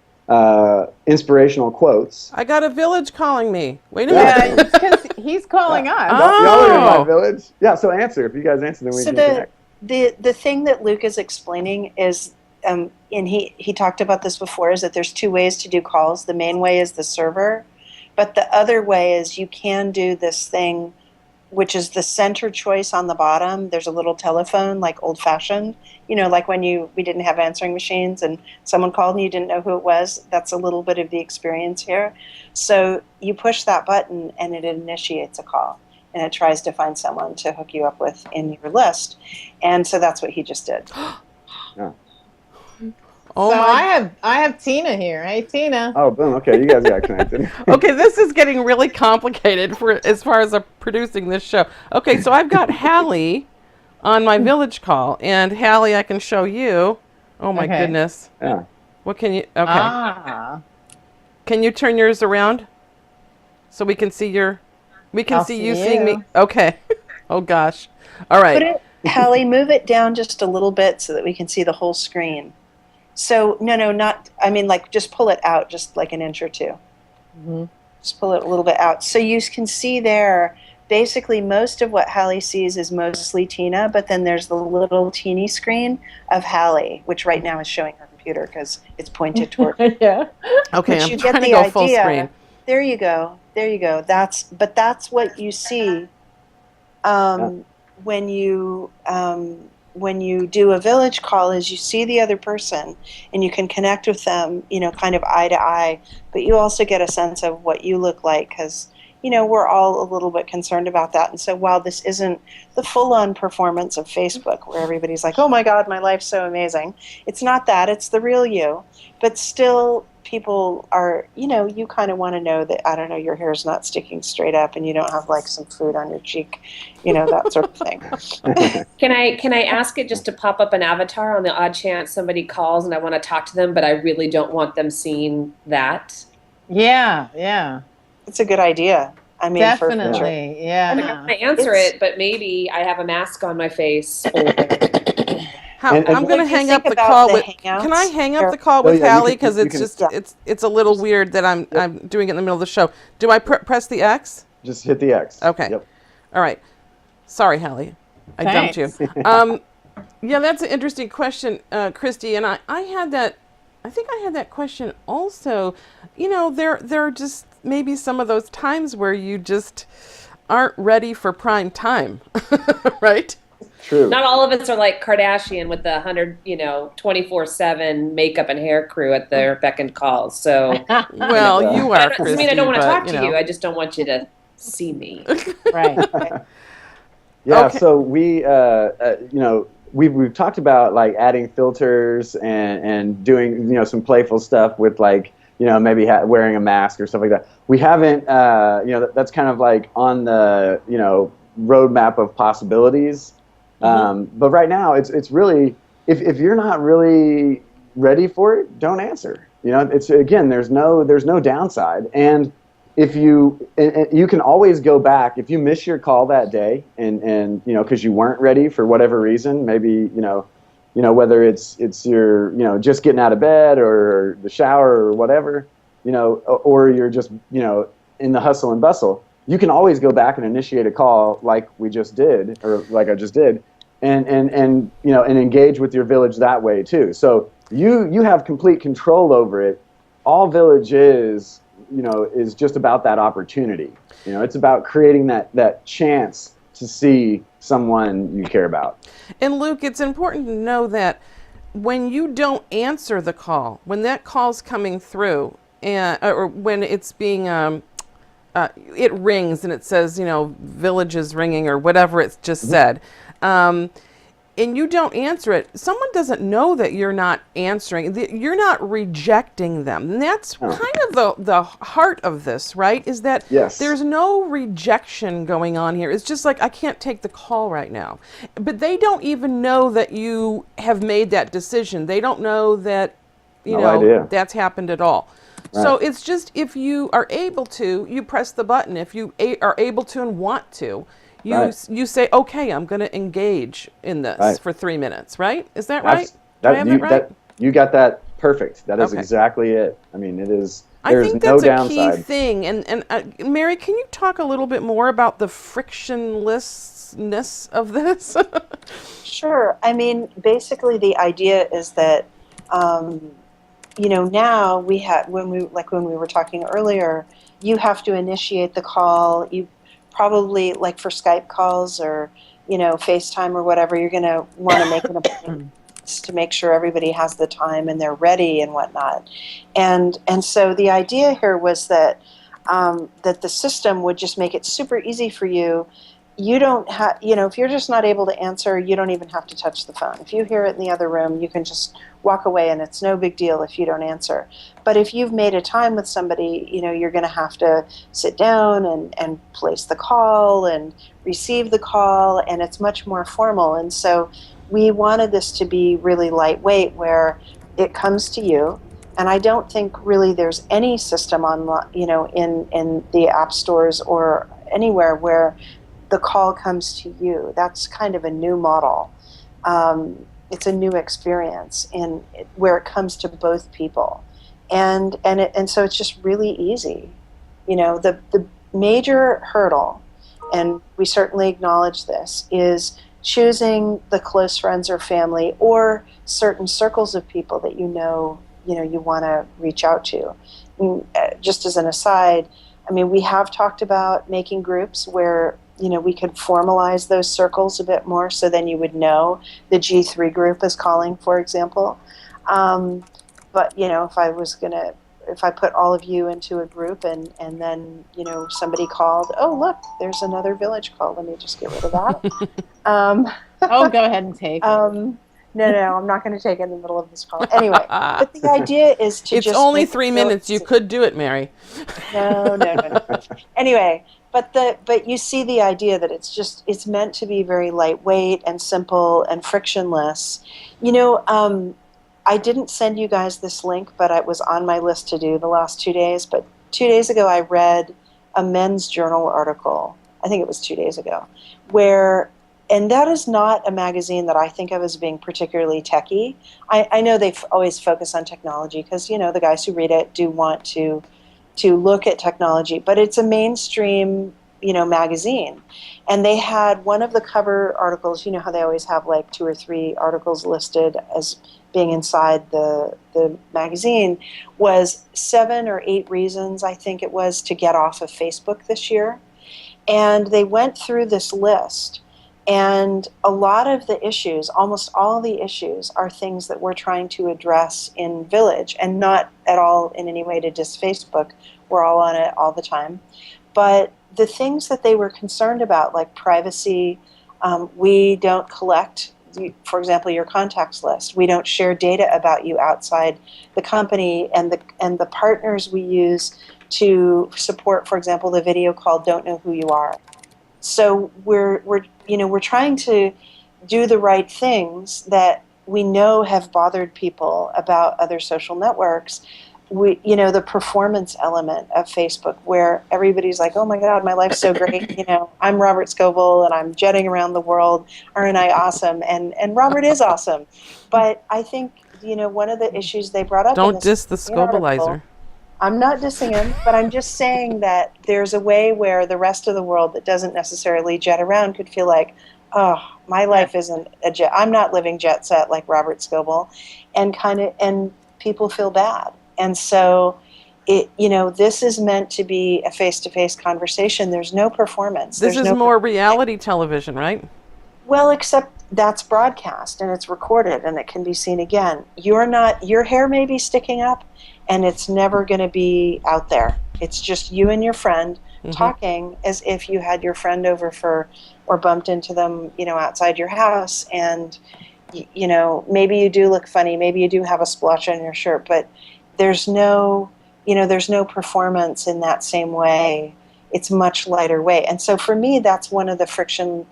Speaker 5: inspirational quotes.
Speaker 1: I got a village calling me. Wait a
Speaker 3: Yeah,
Speaker 1: minute.
Speaker 3: it's 'cause he's calling us.
Speaker 5: Y'all are in
Speaker 1: Oh.
Speaker 5: my village? Yeah, so answer. If you guys answer, then we
Speaker 4: So
Speaker 5: can connect.
Speaker 4: the thing that Luke is explaining is, and he talked about this before, is that there's two ways to do calls. The main way is the server, but the other way is you can do this thing, which is the center choice on the bottom. There's a little telephone, like old-fashioned, like when we didn't have answering machines and someone called and you didn't know who it was. That's a little bit of the experience here. So you push that button and it initiates a call. And it tries to find someone to hook you up with in your list. And so that's what he just did.
Speaker 1: Oh
Speaker 3: so
Speaker 1: my.
Speaker 3: I have Tina here. Hey, Tina.
Speaker 5: Oh, boom. Okay, you guys got connected.
Speaker 1: Okay, this is getting really complicated for as far as producing this show. Okay, so I've got Hallie on my village call, and Hallie, I can show you. Oh my
Speaker 3: Okay.
Speaker 1: goodness.
Speaker 5: Yeah.
Speaker 1: What can you? Okay.
Speaker 3: Ah.
Speaker 1: Can you turn yours around so we can see your? We can
Speaker 3: I'll
Speaker 1: see
Speaker 3: see
Speaker 1: you seeing me.
Speaker 3: you.
Speaker 1: Okay. Oh gosh. All right.
Speaker 4: Hallie, move it down just a little bit so that we can see the whole screen. So, no, not, I mean, like, just pull it out just like an inch or two.
Speaker 3: Mhm.
Speaker 4: Just pull it a little bit out. So you can see there, basically most of what Hallie sees is mostly Tina, but then there's the little teeny screen of Hallie, which right now is showing her computer because it's pointed toward her.
Speaker 3: Yeah.
Speaker 1: Okay.
Speaker 4: But
Speaker 1: I'm
Speaker 4: you
Speaker 1: trying
Speaker 4: get
Speaker 1: to
Speaker 4: the
Speaker 1: go full
Speaker 4: idea.
Speaker 1: screen.
Speaker 4: There you go. That's what you see when you do a village call, is you see the other person and you can connect with them, kind of eye to eye, but you also get a sense of what you look like because, we're all a little bit concerned about that. And so while this isn't the full-on performance of Facebook where everybody's like, oh my God, my life's so amazing, it's not that, it's the real you. But still, people are, you kind of want to know that, I don't know, your hair's not sticking straight up and you don't have like some food on your cheek, that sort of thing.
Speaker 2: Can I ask it just to pop up an avatar on the odd chance somebody calls and I want to talk to them, but I really don't want them seeing that?
Speaker 3: Yeah.
Speaker 4: It's a good idea. I mean,
Speaker 3: Definitely. Yeah.
Speaker 2: I answer it, but maybe I have a mask on my face. Or
Speaker 5: And-
Speaker 1: I'm going to
Speaker 4: What do you
Speaker 1: hang up
Speaker 4: think
Speaker 1: the
Speaker 4: about
Speaker 1: call
Speaker 4: the
Speaker 1: with.
Speaker 4: Hangouts?
Speaker 1: Can I hang up
Speaker 4: Sure.
Speaker 1: the call
Speaker 5: Oh,
Speaker 1: with
Speaker 5: yeah, you
Speaker 1: Hallie
Speaker 5: can-
Speaker 1: because
Speaker 5: you
Speaker 1: it's
Speaker 5: can-
Speaker 1: just
Speaker 4: yeah.
Speaker 1: it's a little weird that I'm doing it in the middle of the show. Do I press the X?
Speaker 5: Just hit the X.
Speaker 1: Okay.
Speaker 5: Yep.
Speaker 1: All right. Sorry, Hallie. I dumped you. Yeah, that's an interesting question, Christy. And I had that. I think I had that question also. There are just maybe some of those times where you just aren't ready for prime time, right?
Speaker 5: True.
Speaker 2: not all of us are like Kardashian with the 100, 24/7 makeup and hair crew at their beck and call. So
Speaker 1: Well, you are,
Speaker 2: that
Speaker 1: Christy.
Speaker 2: doesn't mean I don't want to
Speaker 1: but,
Speaker 2: talk to you. I just don't want you to see me.
Speaker 3: Right.
Speaker 5: Yeah,
Speaker 1: Okay.
Speaker 5: so we've talked about like adding filters and doing some playful stuff with like maybe wearing a mask or stuff like that. We haven't that's kind of like on the roadmap of possibilities. But right now it's really if you're not really ready for it, don't answer. It's again there's no downside, and if you can always go back if you miss your call that day and because you weren't ready for whatever reason, maybe whether it's your just getting out of bed or the shower or whatever, or you're just in the hustle and bustle, you can always go back and initiate a call like we just did or like I just did, and you know, and engage with your village that way too. So you have complete control over it. All Village is, you know, is just about that opportunity. You know, it's about creating that chance to see someone you care about.
Speaker 1: And Luke, it's important to know that when you don't answer the call, when that call's coming through, and or when it's being it rings and it says, you know, Village is ringing or whatever it's just said, and you don't answer it, someone doesn't know that you're not answering. You're not rejecting them. And that's kind of the heart of this, right? Is that there's no rejection going on here. It's just like, I can't take the call right now. But they don't even know that you have made that decision. They don't know that, you know, that's happened at all. Right. So it's just, if you are able to, you press the button. If you are able to and want to, you say, okay, I'm going to engage in this for 3 minutes, right? Is that right?
Speaker 5: You got that perfect. That is exactly it. I mean, it is. There's
Speaker 1: I think
Speaker 5: no
Speaker 1: that's
Speaker 5: downside.
Speaker 1: a key thing. And Mary, can you talk a little bit more about the frictionlessness of this?
Speaker 4: Sure. I mean, basically, the idea is that, you know, now we have, when we were talking earlier, you have to initiate the call. You probably, like for Skype calls or, you know, FaceTime or whatever, you're going to want to make an appointment to make sure everybody has the time and they're ready and whatnot. And so the idea here was that that the system would just make it super easy for you. You don't have, you know, if you're just not able to answer, you don't even have to touch the phone. If you hear it in the other room, you can just walk away and it's no big deal if you don't answer. But if you've made a time with somebody, you know, you're going to have to sit down and place the call and receive the call, and it's much more formal. And so we wanted this to be really lightweight, where it comes to you. And I don't think really there's any system online, you know, in the app stores or anywhere where the call comes to you. That's kind of a new model. It's a new experience where it comes to both people, and so it's just really easy. You know, the major hurdle, and we certainly acknowledge this, is choosing the close friends or family or certain circles of people that you know you want to reach out to. Just as an aside, I mean, we have talked about making groups where, you know, we could formalize those circles a bit more, so then you would know the G3 group is calling, for example. But, you know, if I put all of you into a group and then, you know, somebody called, oh, look, there's another Village call. Let me just get rid of that.
Speaker 3: Oh, go ahead and take it.
Speaker 4: No, I'm not going to take it in the middle of this call. Anyway, but the idea is to
Speaker 1: it's
Speaker 4: just...
Speaker 1: It's only 3 minutes. You could do it, Mary.
Speaker 4: No. Anyway, but you see the idea that it's meant to be very lightweight and simple and frictionless. You know, I didn't send you guys this link, but it was on my list to do the last 2 days. But 2 days ago, I read a Men's Journal article. I think it was 2 days ago, and that is not a magazine that I think of as being particularly techy. I know they always focus on technology because, you know, the guys who read it do want to look at technology, but it's a mainstream, you know, magazine. And they had one of the cover articles, you know how they always have like 2 or 3 articles listed as being inside the magazine, was 7 or 8 reasons, I think it was, to get off of Facebook this year. And they went through this list. And a lot of the issues, almost all the issues, are things that we're trying to address in Village, and not at all in any way to diss Facebook. We're all on it all the time. But the things that they were concerned about, like privacy, we don't collect, for example, your contacts list. We don't share data about you outside the company, and the partners we use to support, for example, the video call don't know who you are. So we're trying to do the right things that we know have bothered people about other social networks. The performance element of Facebook, where everybody's like, oh my God, my life's so great. You know, I'm Robert Scoble and I'm jetting around the world. Aren't I awesome? And Robert is awesome. But I think, you know, one of the issues they brought up.
Speaker 1: Don't diss the Scobleizer.
Speaker 4: I'm not dissing him, but I'm just saying that there's a way where the rest of the world that doesn't necessarily jet around could feel like, oh, my life isn't a jet. I'm not living jet set like Robert Scoble, and people feel bad. And so this is meant to be a face-to-face conversation. There's no performance.
Speaker 1: This
Speaker 4: There's
Speaker 1: is
Speaker 4: no
Speaker 1: more reality television, right?
Speaker 4: Well, except that's broadcast and it's recorded and it can be seen again. Your hair may be sticking up and it's never going to be out there. It's just you and your friend talking as if you had your friend over or bumped into them, outside your house. And, maybe you do look funny. Maybe you do have a splotch on your shirt, but there's no performance in that same way. It's much lighter weight. And so for me, that's one of the friction,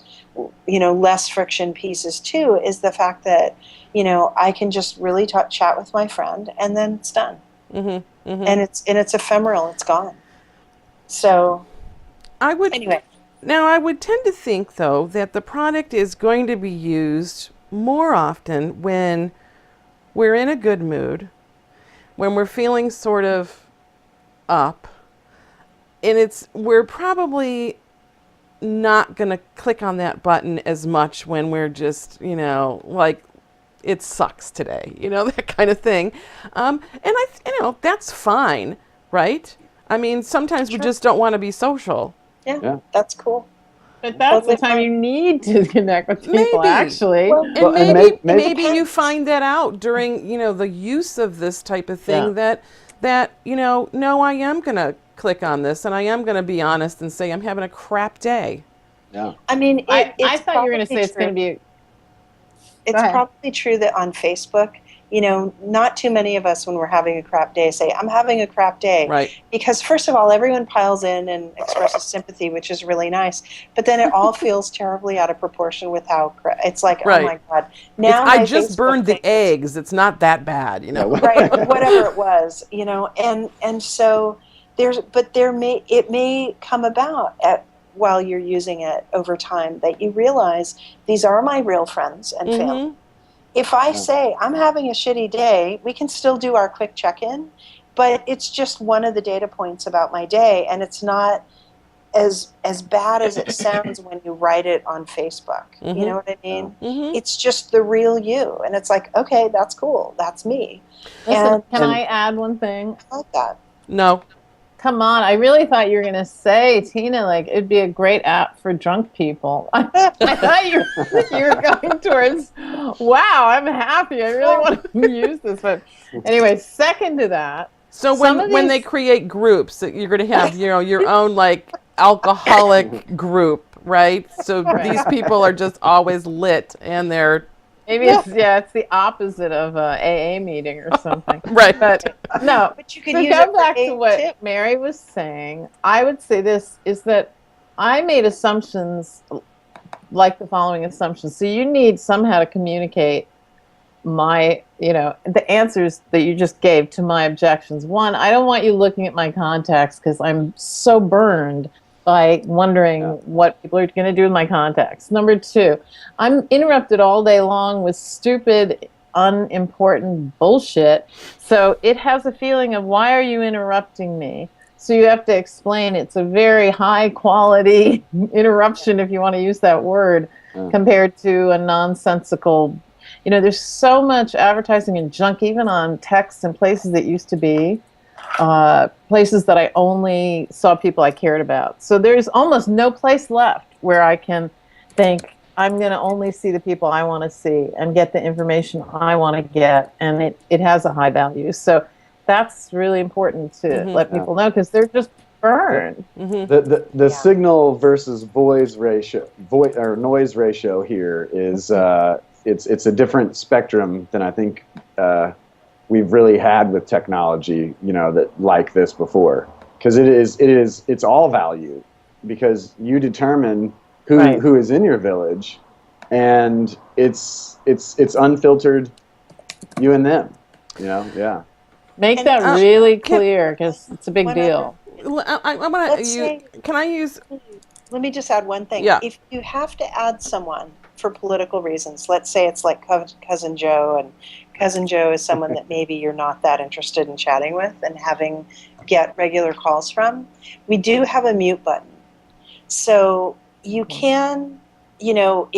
Speaker 4: less friction pieces too, is the fact that, I can just really chat with my friend and then it's done.
Speaker 1: Mm-hmm. Mm-hmm.
Speaker 4: And it's ephemeral. It's gone. So anyway.
Speaker 1: Now, I would tend to think, though, that the product is going to be used more often when we're in a good mood, when we're feeling sort of up, and we're probably not going to click on that button as much when we're just, like, it sucks today, that kind of thing. And that's fine, right? I mean, sometimes we just don't want to be social.
Speaker 4: Yeah, that's cool.
Speaker 3: But that's the time you need to connect with people,
Speaker 1: Maybe.
Speaker 3: actually.
Speaker 1: And maybe you find that out during, the use of this type of thing that no, I am going to click on this and I am going to be honest and say I'm having a crap day.
Speaker 5: Yeah.
Speaker 4: I mean,
Speaker 3: I thought you were going to say it's going to be...
Speaker 4: It's probably true that on Facebook, not too many of us when we're having a crap day say, I'm having a crap day.
Speaker 1: Right.
Speaker 4: Because first of all, everyone piles in and expresses sympathy, which is really nice. But then it all feels terribly out of proportion with how it's like,
Speaker 1: Right.
Speaker 4: oh my God. Now
Speaker 1: I
Speaker 4: my
Speaker 1: just
Speaker 4: Facebook
Speaker 1: burned the
Speaker 4: thing-
Speaker 1: eggs. It's not that bad,
Speaker 4: Right, whatever it was, and so it may come about while you're using it over time that you realize these are my real friends and family. If I say I'm having a shitty day, we can still do our quick check-in, but it's just one of the data points about my day, and it's not as bad as it sounds when you write it on Facebook. You know what I mean? It's just the real you, and it's like, okay, that's cool, that's me.
Speaker 3: Listen, can I add one thing?
Speaker 4: I like that.
Speaker 1: No.
Speaker 3: Come on, I really thought you were going to say, Tina, like, it'd be a great app for drunk people. I thought you were going towards, wow, I'm happy. I really want to use this. But anyway, second to that.
Speaker 1: So when they create groups, that you're going to have, your own, like, alcoholic group, right? So these people are just always lit and they're...
Speaker 3: Maybe it's the opposite of a AA meeting or something.
Speaker 1: Right.
Speaker 3: But no.
Speaker 4: But you could
Speaker 3: to
Speaker 4: use
Speaker 3: go
Speaker 4: it for
Speaker 3: back to
Speaker 4: aid,
Speaker 3: what
Speaker 4: too.
Speaker 3: Mary was saying, I would say this is that I made assumptions like the following assumptions. So you need somehow to communicate the answers that you just gave to my objections. One, I don't want you looking at my contacts because I'm so burned by wondering what people are going to do with my contacts. Number two, I'm interrupted all day long with stupid, unimportant bullshit. So it has a feeling of, why are you interrupting me? So you have to explain it's a very high quality interruption, if you want to use that word, compared to a nonsensical, there's so much advertising and junk, even on text and places that used to be. Places that I only saw people I cared about. So there's almost no place left where I can think I'm going to only see the people I want to see and get the information I want to get, and it has a high value. So that's really important to let people know, because they're just burned.
Speaker 5: The signal versus noise ratio here is it's a different spectrum than I think we've really had with technology, that like this before, because it's all value, because you determine who is in your village, and it's unfiltered, you and them,
Speaker 3: Make that really clear, because it's a big deal.
Speaker 4: Let me just add one thing.
Speaker 1: Yeah.
Speaker 4: If you have to add someone for political reasons, let's say it's like Cousin Joe, and Cousin Joe is someone that maybe you're not that interested in chatting with and get regular calls from, we do have a mute button. So you can you know,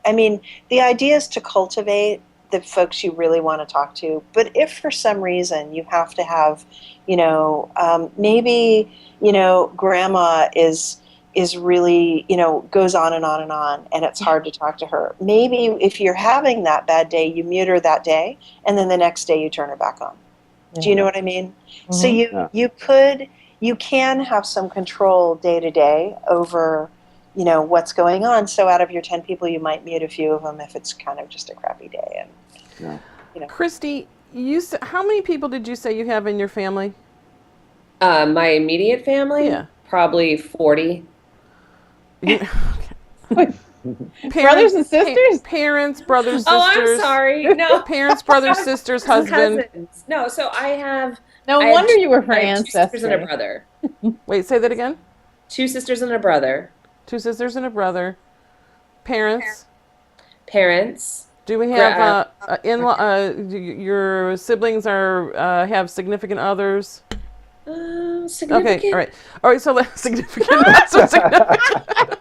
Speaker 4: I mean, the idea is to cultivate the folks you really want to talk to. But if for some reason you have to have, maybe, grandma is really, goes on and on and on, and it's hard to talk to her. Maybe if you're having that bad day, you mute her that day, and then the next day you turn her back on. Do you know what I mean? So you can have some control day to day over, what's going on. So out of your 10 people, you might mute a few of them if it's kind of just a crappy day. And
Speaker 1: Christy, how many people did you say you have in your family?
Speaker 2: My immediate family,
Speaker 1: Yeah.
Speaker 2: probably 40.
Speaker 3: Brothers and sisters?
Speaker 1: Parents, brothers, sisters.
Speaker 2: Oh, I'm sorry. No.
Speaker 1: Parents, brothers, sisters, husband.
Speaker 2: Cousins. No, so I have.
Speaker 3: No
Speaker 2: I have
Speaker 3: wonder you were for
Speaker 2: I have 2 sisters and a
Speaker 3: ancestry.
Speaker 2: brother.
Speaker 1: Wait, say that again.
Speaker 2: 2 sisters and a brother.
Speaker 1: 2 sisters and a brother. Parents.
Speaker 2: Parents.
Speaker 1: Do we have your siblings have significant others?
Speaker 2: Significant.
Speaker 1: Okay, all right. So significant, not so significant.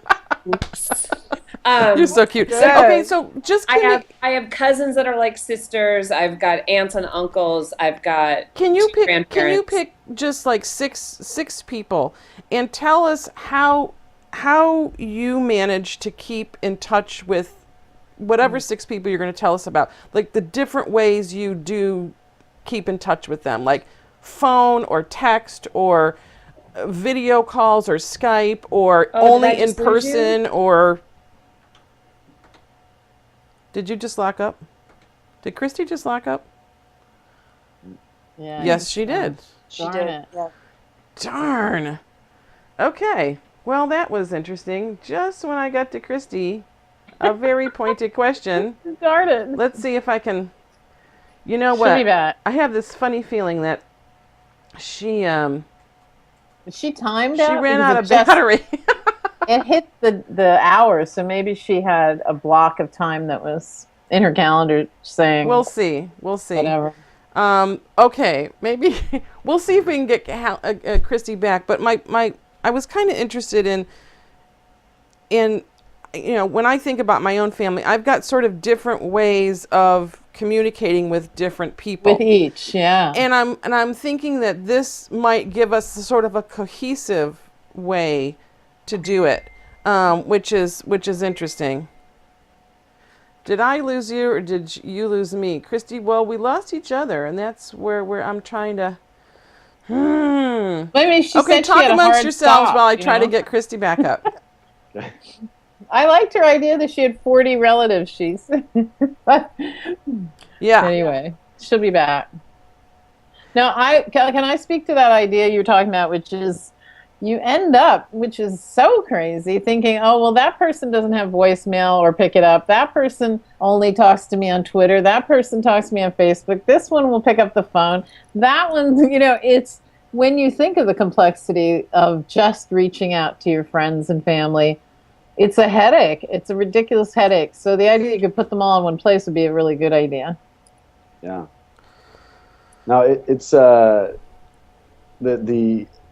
Speaker 1: You're so cute.
Speaker 3: good.
Speaker 1: Okay, so just
Speaker 2: I have cousins that are like sisters. I've got aunts and uncles. I've got
Speaker 1: can you
Speaker 2: 2
Speaker 1: pick
Speaker 2: grandparents.
Speaker 1: just like six people and tell us how you manage to keep in touch with whatever 6 people you're going to tell us about, like the different ways you do keep in touch with them, like phone or text or video calls or Skype or
Speaker 2: Oh, did I
Speaker 1: only in
Speaker 2: just lose you?
Speaker 1: person, or did you just lock up? Did Christy just lock up?
Speaker 3: Yeah,
Speaker 1: Yes, she did.
Speaker 4: she
Speaker 3: Darn
Speaker 4: did.
Speaker 3: it.
Speaker 4: Yeah.
Speaker 1: Darn. Okay. Well, that was interesting. Just when I got to Christy, a very pointed question.
Speaker 3: Darn it.
Speaker 1: Let's see if I can. You know
Speaker 3: She'll be
Speaker 1: what?
Speaker 3: back.
Speaker 1: I have this funny feeling that she
Speaker 3: Is she timed out?
Speaker 1: ran
Speaker 3: Because
Speaker 1: out
Speaker 3: it
Speaker 1: of
Speaker 3: just-
Speaker 1: battery.
Speaker 3: It hit the hours, so maybe she had a block of time that was in her calendar saying
Speaker 1: We'll see. We'll see.
Speaker 3: whatever.
Speaker 1: Okay, maybe we'll see if we can get Christy back. But I was kind of interested in when I think about my own family, I've got sort of different ways of communicating with different people.
Speaker 3: With each, yeah.
Speaker 1: And I'm thinking that this might give us sort of a cohesive way to do it, which is interesting. Did I lose you or did you lose me, Christy? Well, we lost each other, and that's where I'm trying to.
Speaker 3: Maybe she
Speaker 1: Okay,
Speaker 3: said she
Speaker 1: talk
Speaker 3: had a
Speaker 1: amongst
Speaker 3: hard
Speaker 1: yourselves
Speaker 3: stop,
Speaker 1: while I
Speaker 3: you
Speaker 1: try to
Speaker 3: know?
Speaker 1: get Christy back up.
Speaker 3: I liked her idea that she had 40 relatives. She's but
Speaker 1: Yeah.
Speaker 3: anyway, she'll be back. Now, can I speak to that idea you were talking about, which is you end up, which is so crazy, thinking, oh, well, that person doesn't have voicemail or pick it up. That person only talks to me on Twitter. That person talks to me on Facebook. This one will pick up the phone. That one, it's when you think of the complexity of just reaching out to your friends and family, it's a headache. It's a ridiculous headache. So the idea you could put them all in one place would be a really good idea.
Speaker 5: Yeah. No, it's the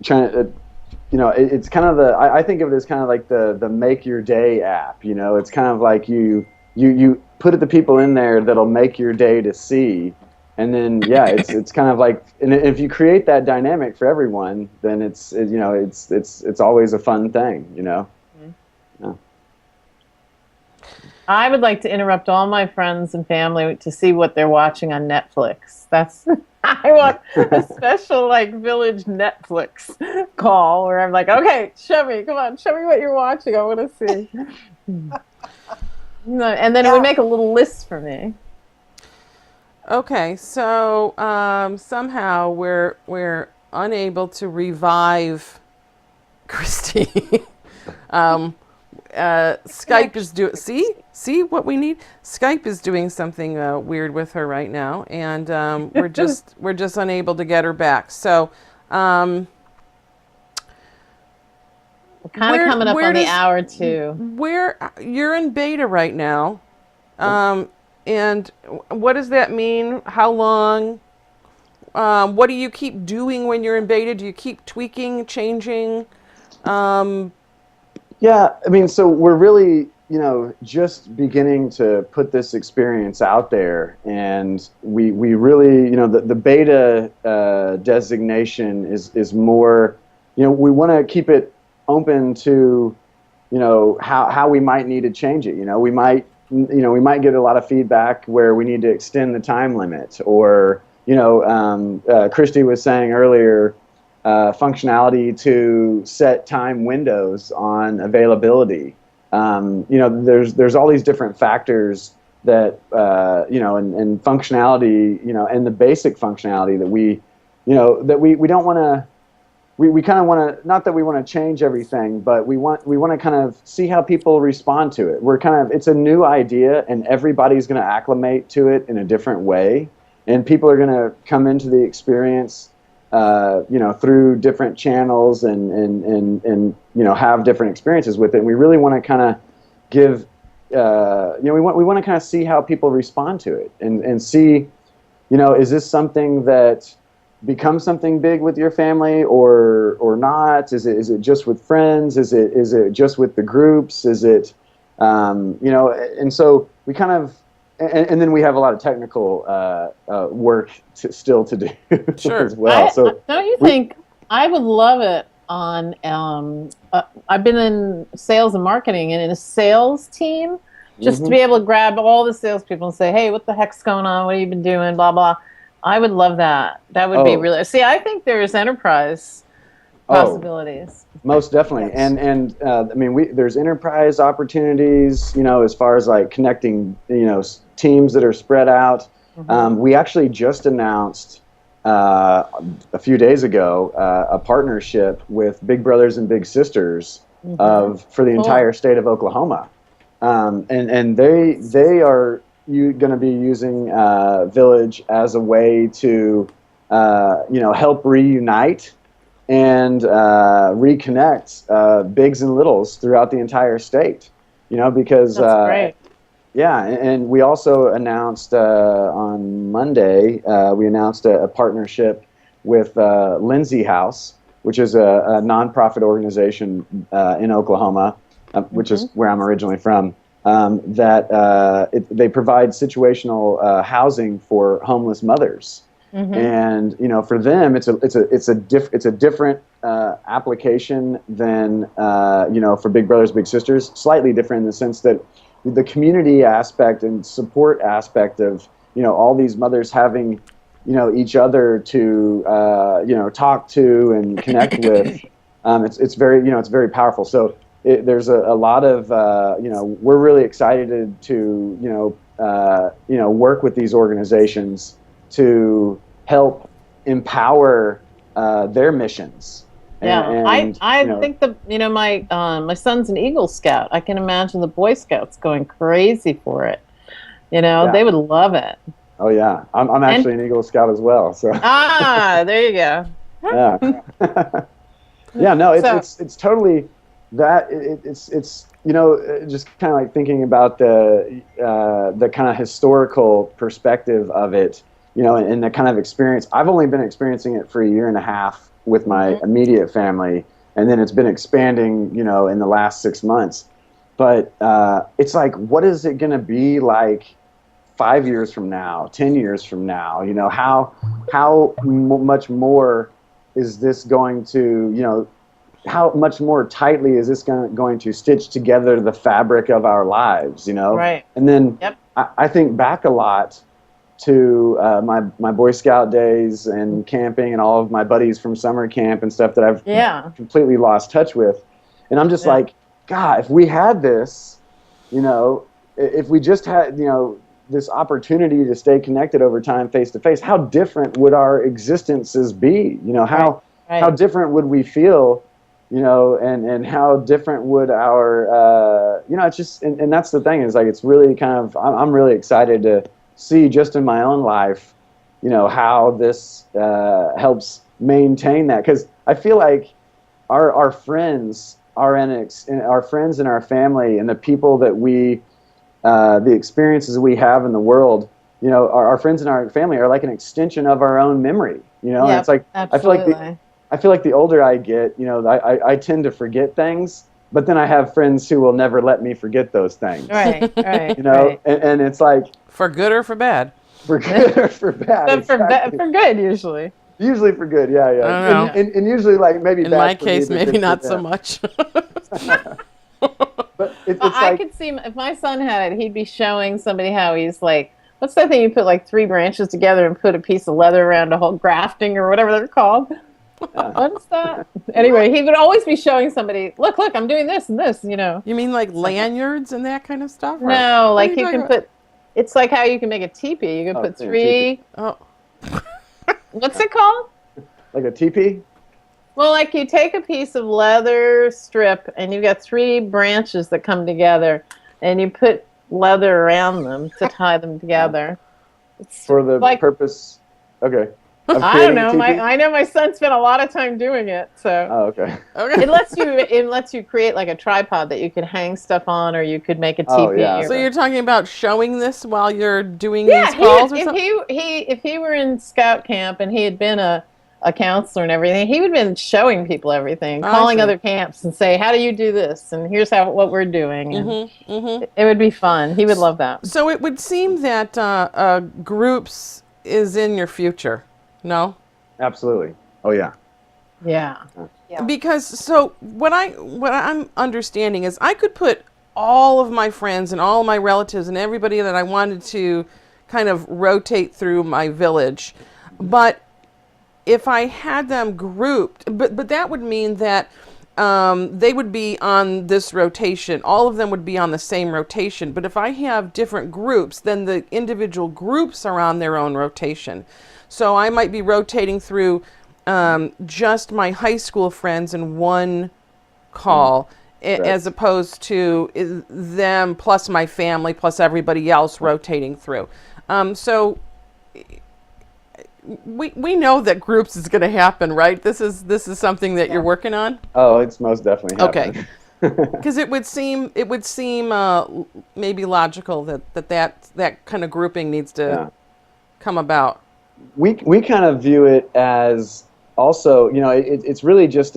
Speaker 5: trying. It's kind of I think of it as kind of like the Make Your Day app. It's kind of like you put the people in there that'll make your day to see, and then it's kind of like, and if you create that dynamic for everyone, then it's always a fun thing. Yeah.
Speaker 3: I would like to interrupt all my friends and family to see what they're watching on Netflix. That's I want a special village Netflix call where I'm like, okay, show me what you're watching. I want to see. And then it would make a little list for me.
Speaker 1: Okay, so somehow we're unable to revive Christy. Skype is doing. See what we need. Skype is doing something weird with her right now, and we're just unable to get her back. So
Speaker 3: We're kind of coming up on the hour too.
Speaker 1: where you're in beta right now, and what does that mean? How long? What do you keep doing when you're in beta? Do you keep tweaking, changing?
Speaker 5: Yeah, I mean, so we're really, just beginning to put this experience out there, and we really, the beta designation is more, we want to keep it open to, how we might need to change it. We might get a lot of feedback where we need to extend the time limit, or Christy was saying earlier, functionality to set time windows on availability. There's all these different factors that and functionality, and the basic functionality that we don't want to. We kind of want to, not that we want to change everything, but we want to kind of see how people respond to it. It's a new idea, and everybody's going to acclimate to it in a different way, and people are going to come into the experience through different channels and have different experiences with it. And we really want to kind of give, we want to kind of see how people respond to it and see, is this something that becomes something big with your family or not? Is it just with friends? Is it just with the groups? Is it, and so we kind of, and then we have a lot of technical work still to do
Speaker 1: Sure.
Speaker 5: as well.
Speaker 3: Don't you think I would love it on? I've been in sales and marketing, and in a sales team, just to be able to grab all the salespeople and say, "Hey, what the heck's going on? What have you been doing?" Blah blah. I would love that. That would be really. See, I think there's enterprise possibilities.
Speaker 5: Most definitely,
Speaker 4: Yes.
Speaker 5: and I mean, there's enterprise opportunities, as far as like connecting, teams that are spread out. We actually just announced a few days ago a partnership with Big Brothers and Big Sisters for the entire state of Oklahoma, and they are going to be using Village as a way to help reunite and reconnect bigs and littles throughout the entire state. Because
Speaker 3: That's great.
Speaker 5: yeah, and we also announced on Monday, we announced a partnership with Lindsay House, which is a nonprofit organization in Oklahoma, which is where I'm originally from. They provide situational housing for homeless mothers, and for them, it's a different application than for Big Brothers Big Sisters. Slightly different in the sense that the community aspect and support aspect of all these mothers having each other to talk to and connect with. It's very powerful. So. There's a lot of we're really excited to work with these organizations to help empower their missions.
Speaker 3: Yeah, I think my son's an Eagle Scout. I can imagine the Boy Scouts going crazy for it. They would love it.
Speaker 5: Oh yeah, I'm actually an Eagle Scout as well. So
Speaker 3: there you go.
Speaker 5: Yeah, yeah. No, it's totally. That it's just kind of like thinking about the kind of historical perspective of it, and the kind of experience. I've only been experiencing it for a year and a half with my immediate family, and then it's been expanding, in the last 6 months. But it's like, what is it going to be like 5 years from now, 10 years from now? How much more is this going to, how much more tightly is this going to stitch together the fabric of our lives,
Speaker 3: Right.
Speaker 5: And then I think back a lot to my Boy Scout days and camping and all of my buddies from summer camp and stuff that I've completely lost touch with. And I'm just like, God, if we had this, if we just had, this opportunity to stay connected over time face to face, how different would our existences be? How different would we feel? And how different would our, it's just, and that's the thing is like, it's really kind of, I'm really excited to see just in my own life, how this helps maintain that. Because I feel like our friends, our friends and our family and the people that we, the experiences we have in the world, our friends and our family are like an extension of our own memory, and it's like,
Speaker 3: absolutely.
Speaker 5: I feel like the older I get, I tend to forget things, but then I have friends who will never let me forget those things.
Speaker 3: Right, right.
Speaker 5: You know,
Speaker 3: right.
Speaker 5: and it's like
Speaker 1: For good or for bad?
Speaker 5: for good or for bad.
Speaker 3: But
Speaker 5: exactly.
Speaker 3: for good, usually.
Speaker 5: Usually for good, yeah.
Speaker 1: I don't know.
Speaker 5: And usually like maybe
Speaker 1: In
Speaker 5: bad
Speaker 1: my
Speaker 5: for me,
Speaker 1: case,
Speaker 5: but
Speaker 1: maybe
Speaker 5: good for
Speaker 1: not so
Speaker 5: them.
Speaker 1: much.
Speaker 5: But it's
Speaker 3: I
Speaker 5: like,
Speaker 3: could see if my son had it, he'd be showing somebody how he's like, what's that thing you put like 3 branches together and put a piece of leather around a whole grafting or whatever they're called? What's that? Anyway, he would always be showing somebody, look, I'm doing this and this, you know.
Speaker 1: You mean like lanyards and that kind of stuff? or-
Speaker 3: No,
Speaker 1: what are
Speaker 3: like you
Speaker 1: talking
Speaker 3: can
Speaker 1: about?
Speaker 3: put, it's like how you can make a teepee. You can
Speaker 5: Oh,
Speaker 3: put
Speaker 5: yeah,
Speaker 3: 3,
Speaker 1: Oh,
Speaker 3: what's it called?
Speaker 5: like a teepee.
Speaker 3: Well, like you take a piece of leather strip and you've got 3 branches that come together and you put leather around them to tie them together. It's
Speaker 5: For the
Speaker 3: like,
Speaker 5: purpose, okay. Of
Speaker 3: I
Speaker 5: creating
Speaker 3: don't
Speaker 5: a
Speaker 3: know.
Speaker 5: teepee?
Speaker 3: I know my son spent a lot of time doing it, so
Speaker 5: Oh, okay.
Speaker 1: okay.
Speaker 3: it lets you create like a tripod that you could hang stuff on, or you could make a teepee.
Speaker 5: Oh, yeah.
Speaker 3: or-
Speaker 1: So you're talking about showing this while you're doing
Speaker 3: yeah,
Speaker 1: these calls or
Speaker 3: if
Speaker 1: something?
Speaker 3: if he were in scout camp and he had been a counselor and everything, he would have been showing people everything,
Speaker 1: I
Speaker 3: calling
Speaker 1: see.
Speaker 3: other camps and say, "How do you do this?" And here's what we're doing. And it would be fun. He would love that.
Speaker 1: So it would seem that groups is in your future, no?
Speaker 5: Absolutely. Oh, yeah.
Speaker 3: Yeah.
Speaker 4: Yeah.
Speaker 1: Because so what I'm understanding is I could put all of my friends and all of my relatives and everybody that I wanted to kind of rotate through my village, but if I had them grouped, but that would mean that they would be on this rotation. All of them would be on the same rotation. But if I have different groups, then the individual groups are on their own rotation. So I might be rotating through just my high school friends in one call, as opposed to them plus my family plus everybody else rotating through. So we know that groups is going to happen, right? This is something that you're working on.
Speaker 5: Oh, it's most definitely
Speaker 1: Okay.
Speaker 5: happening.
Speaker 1: Because it would seem maybe logical that kind of grouping needs to
Speaker 5: Yeah.
Speaker 1: come about.
Speaker 5: We kind of view it as also, you know, it's really just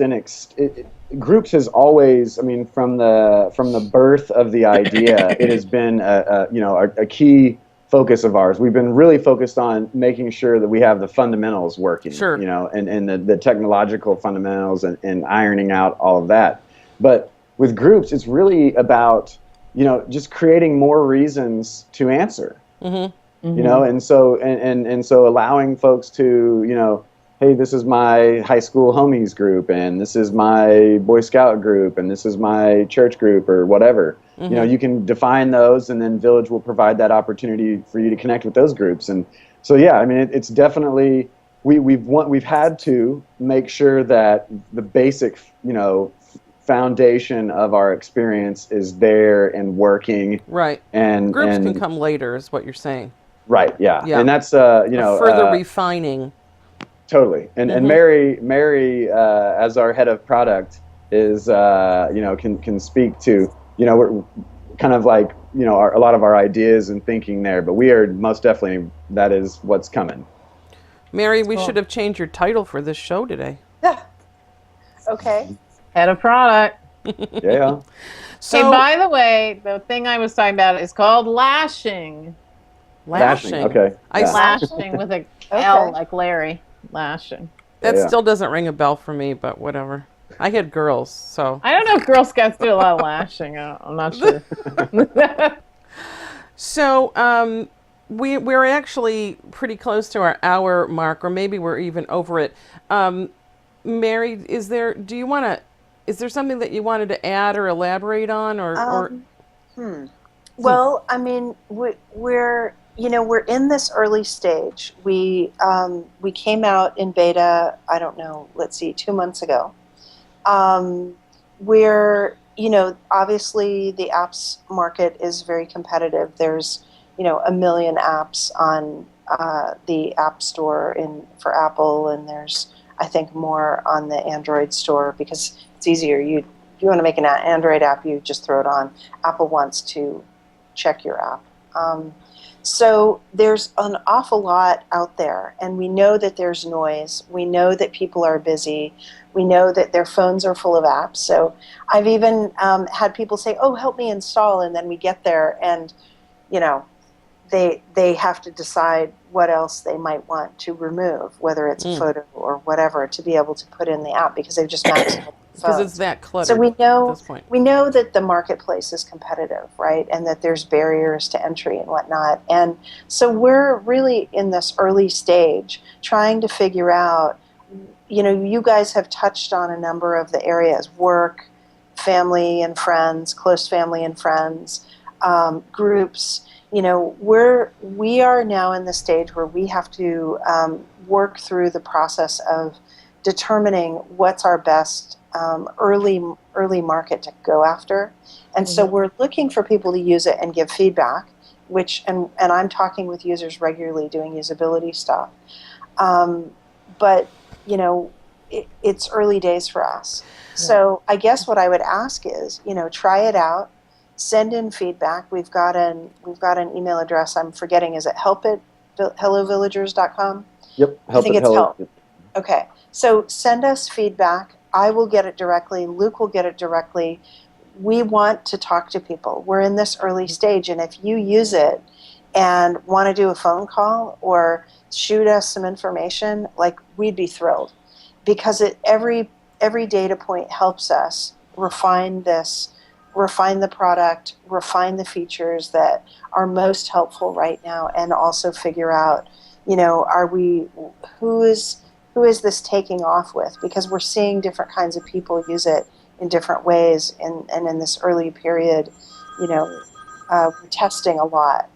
Speaker 5: groups has always, I mean, from the birth of the idea, it has been a key focus of ours. We've been really focused on making sure that we have the fundamentals working,
Speaker 1: Sure.
Speaker 5: you know, and the technological fundamentals and ironing out all of that. But with groups, it's really about, you know, just creating more reasons to answer. You know, and so allowing folks to, you know, hey, this is my high school homies group, and this is my Boy Scout group, and this is my church group, or whatever. You know, you can define those, and then Village will provide that opportunity for you to connect with those groups. And so, yeah, I mean, it's definitely we've had to make sure that the basic, you know, foundation of our experience is there and working.
Speaker 1: Right.
Speaker 5: And
Speaker 1: Groups can come later, is what you're saying.
Speaker 5: Right. Yeah.
Speaker 1: Yeah.
Speaker 5: And that's you know,
Speaker 1: Further refining.
Speaker 5: totally. And Mary as our head of product is you know, can speak to, you know, we're kind of like, you know, a lot of our ideas and thinking there, but we are most definitely, that is what's coming.
Speaker 1: Mary, we should have changed your title for this show today.
Speaker 4: Okay.
Speaker 3: Head of product.
Speaker 5: Yeah.
Speaker 1: So
Speaker 3: Hey, by the way, the thing I was talking about is called lashing.
Speaker 1: lashing.
Speaker 5: Okay.
Speaker 1: I
Speaker 5: Yeah.
Speaker 3: Lashing with a L like Larry. Lashing.
Speaker 1: That
Speaker 5: Yeah.
Speaker 1: still doesn't ring a bell for me, but whatever. I had girls, so.
Speaker 3: I don't know if Girl Scouts do a lot of lashing. I'm not sure.
Speaker 1: So we're actually pretty close to our hour mark, or maybe we're even over it. Mary, is there something that you wanted to add or elaborate on, or
Speaker 4: Well, I mean, we're in this early stage. We came out in beta, I don't know, let's see, 2 months ago. We're, you know, obviously the apps market is very competitive. There's, you know, 1 million apps on the App Store for Apple, and there's, I think, more on the Android store because it's easier. If you want to make an Android app, you just throw it on. Apple wants to check your app So there's an awful lot out there, and we know that there's noise. We know that people are busy. We know that their phones are full of apps. So I've even had people say, "Oh, help me install," and then we get there, and you know, they have to decide what else they might want to remove, whether it's a photo or whatever, to be able to put in the app because they've just maxed out the
Speaker 1: Because
Speaker 4: phones.
Speaker 1: it's that cluttered
Speaker 4: So we
Speaker 1: at
Speaker 4: know
Speaker 1: this point.
Speaker 4: that the marketplace is competitive, right? And that there's barriers to entry and whatnot. And so we're really in this early stage trying to figure out, you guys have touched on a number of the areas: work, family and friends, close family and friends, groups. We are now in the stage where we have to work through the process of determining what's our best early market to go after. And so we're looking for people to use it and give feedback, and I'm talking with users regularly doing usability stuff. But, it's early days for us. So I guess what I would ask is, try it out, send in feedback. We've got an email address. I'm forgetting. Is it help@hellovillagers.com?
Speaker 5: Yep.
Speaker 4: I think it's help.
Speaker 5: Yep.
Speaker 4: Okay. So send us feedback. I will get it directly. Luke will get it directly. We want to talk to people. We're in this early stage, and if you use it and want to do a phone call or shoot us some information, we'd be thrilled, because every data point helps us refine the product, refine the features that are most helpful right now, and also figure out, who is this taking off with? Because we're seeing different kinds of people use it in different ways, and in this early period, we're testing a lot.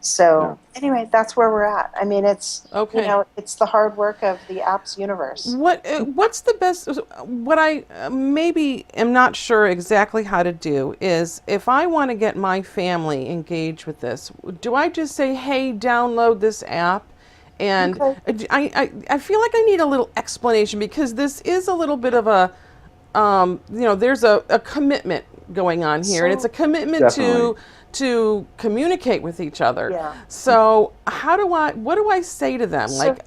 Speaker 4: So anyway, that's where we're at. I mean, it's
Speaker 1: Okay.
Speaker 4: it's the hard work of the apps universe.
Speaker 1: What's the best? What I maybe am not sure exactly how to do is, if I want to get my family engaged with this, do I just say, "Hey, download this app"? And
Speaker 4: Okay.
Speaker 1: I feel like I need a little explanation, because this is a little bit of a there's a commitment going on here, and it's a commitment
Speaker 5: Definitely.
Speaker 1: to communicate with each other.
Speaker 4: Yeah.
Speaker 1: So what do I say to them?
Speaker 4: So-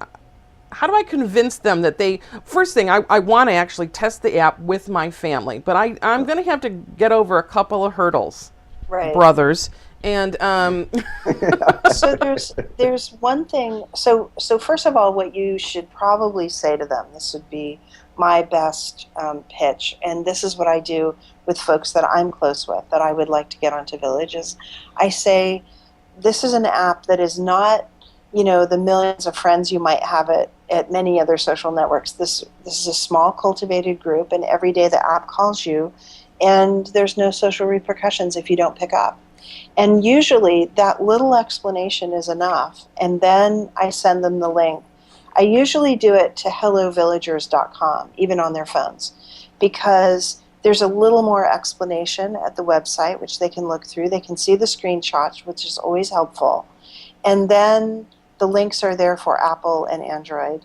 Speaker 1: How do I convince them that first thing, I want to actually test the app with my family, but I'm going to have to get over a couple of hurdles,
Speaker 4: Right.
Speaker 1: brothers. And
Speaker 4: So there's one thing. So first of all, what you should probably say to them, this would be my best pitch, and this is what I do with folks that I'm close with that I would like to get onto Village, is I say, this is an app that is not, the millions of friends you might have at many other social networks. This is a small cultivated group, and every day the app calls you, and there's no social repercussions if you don't pick up. And usually that little explanation is enough, and then I send them the link. I usually do it to hellovillagers.com, even on their phones, because there's a little more explanation at the website, which they can look through. They can see the screenshots, which is always helpful. And then the links are there for Apple and Android,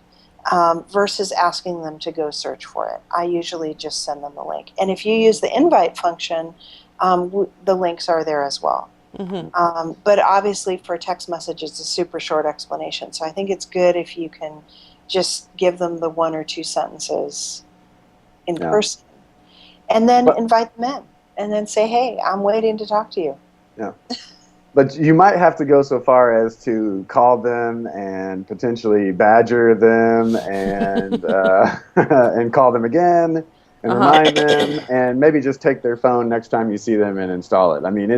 Speaker 4: versus asking them to go search for it. I usually just send them the link. And if you use the invite function, the links are there as well. But obviously for text message, it's a super short explanation. So I think it's good if you can just give them the 1 or 2 sentences in person, and then invite them in, and then say, "Hey, I'm waiting to talk to you."
Speaker 5: Yeah. But you might have to go so far as to call them and potentially badger them, and and call them again and remind them, and maybe just take their phone next time you see them and install it. I mean,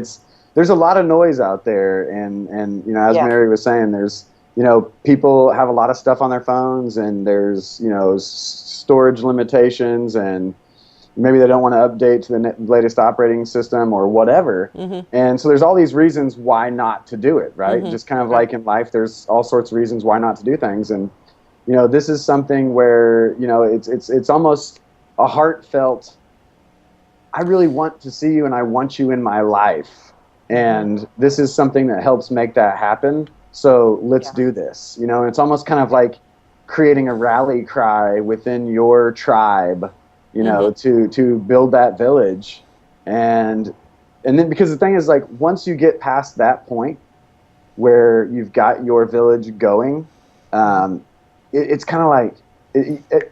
Speaker 5: there's a lot of noise out there, and as Mary was saying, there's people have a lot of stuff on their phones, and there's storage limitations, and maybe they don't want to update to the latest operating system or whatever. And so there's all these reasons why not to do it, right? Just kind of like in life, there's all sorts of reasons why not to do things. And, this is something where, it's almost a heartfelt, I really want to see you and I want you in my life. And this is something that helps make that happen. So let's do this, and it's almost kind of like creating a rally cry within your tribe, to build that village. And then, because the thing is, once you get past that point, where you've got your village going, it's kind of like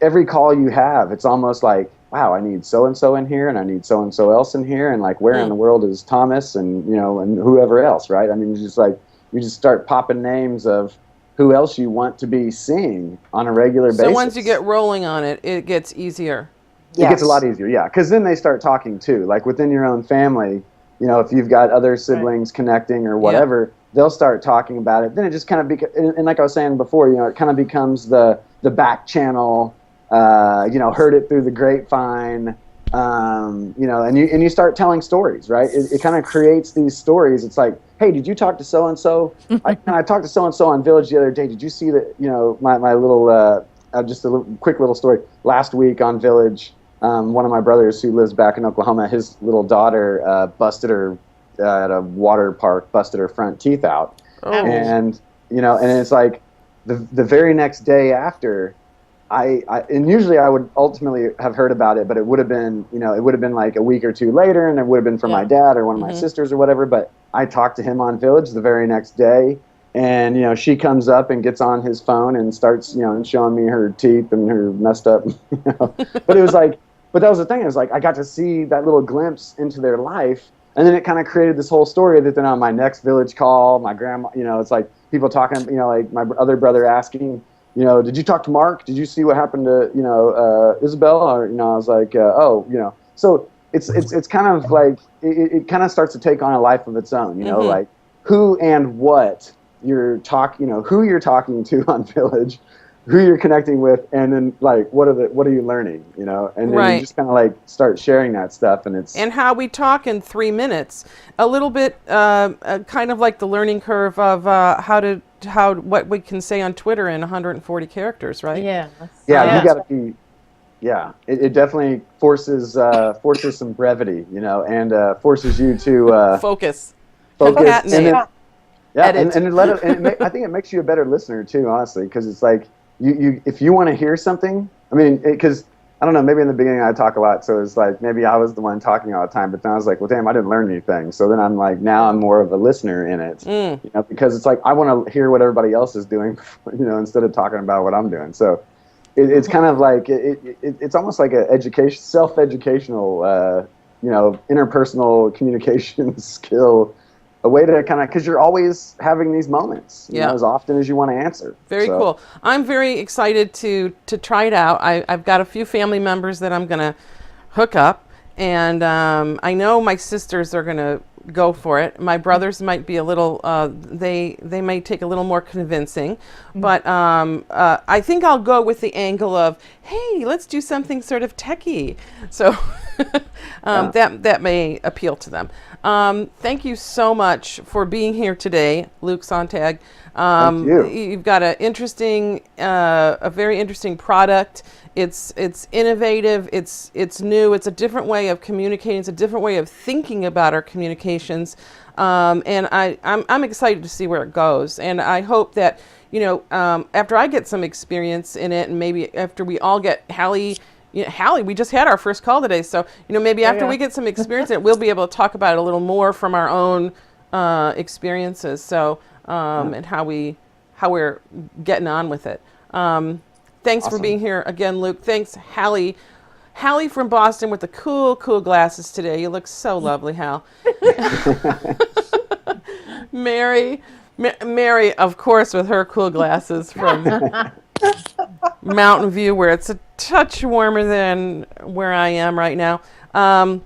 Speaker 5: every call you have, it's almost like, wow, I need so and so in here, and I need so and so else in here, and like, where in the world is Thomas, and and whoever else, right? I mean, it's just like you just start popping names of who else you want to be seeing on a regular basis.
Speaker 1: So once you get rolling on it, it gets easier.
Speaker 5: It gets a lot easier, yeah, because then they start talking too. Like within your own family, if you've got other siblings connecting or whatever, they'll start talking about it. Then it just kind of and like I was saying before, it kind of becomes the back channel. Heard it through the grapevine. And you start telling stories, right? It kind of creates these stories. It's like, hey, did you talk to so and so? I talked to so and so on Village the other day. Did you see that? My little just a quick little story. Last week on Village, one of my brothers who lives back in Oklahoma, his little daughter busted her at a water park, busted her front teeth out, and it's like the very next day after. And usually I would ultimately have heard about it, but it would have been, like a week or two later, and it would have been from my dad or one of my sisters or whatever. But I talked to him on Village the very next day, and she comes up and gets on his phone and starts, and showing me her teeth and her messed up. But it was like, but that was the thing. It was like I got to see that little glimpse into their life, and then it kind of created this whole story that then on my next Village call, my grandma, it's like people talking, like my other brother asking. Did you talk to Mark? Did you see what happened to, Isabel? Or, I was like, So it's kind of like, it kind of starts to take on a life of its own, like who and what you're who you're talking to on Village, who you're connecting with, and then like, what are you learning, and then you just kind of like start sharing that stuff, and
Speaker 1: how we talk in 3 minutes, a little bit, kind of like the learning curve of what we can say on Twitter in 140 characters, right?
Speaker 3: Yeah.
Speaker 5: You got to be. Yeah, it definitely forces some brevity, and forces you to
Speaker 1: focus.
Speaker 5: And then,
Speaker 1: edit.
Speaker 5: I think it makes you a better listener too, honestly, because it's like you if you want to hear something. I mean, because I don't know, maybe in the beginning I talk a lot, so it's like maybe I was the one talking all the time, but then I was like, well, damn, I didn't learn anything. So then I'm like, now I'm more of a listener in it, because it's like I want to hear what everybody else is doing, instead of talking about what I'm doing. So it's kind of like it's almost like a self-educational, interpersonal communication skill. A way to kind of, because you're always having these moments, as often as you want to answer.
Speaker 1: Very cool. I'm very excited to try it out. I've got a few family members that I'm going to hook up, and I know my sisters are going to go for it. My brothers might be a little, they may take a little more convincing, but I think I'll go with the angle of, hey, let's do something sort of techie. So that may appeal to them. Thank you so much for being here today, Luke Sontag.
Speaker 5: Thank you.
Speaker 1: You've got a very interesting product. It's innovative. It's new. It's a different way of communicating. It's a different way of thinking about our communications. And I'm excited to see where it goes. And I hope that after I get some experience in it, and maybe after we all get Hallie, we just had our first call today, so maybe after we get some experience in it, we'll be able to talk about it a little more from our own experiences. So and how we're getting on with it. Thanks for being here again, Luke. Thanks, Hallie. Hallie from Boston with the cool glasses today. You look so lovely, Hal. Mary, of course, with her cool glasses from Mountain View, where it's a touch warmer than where I am right now. And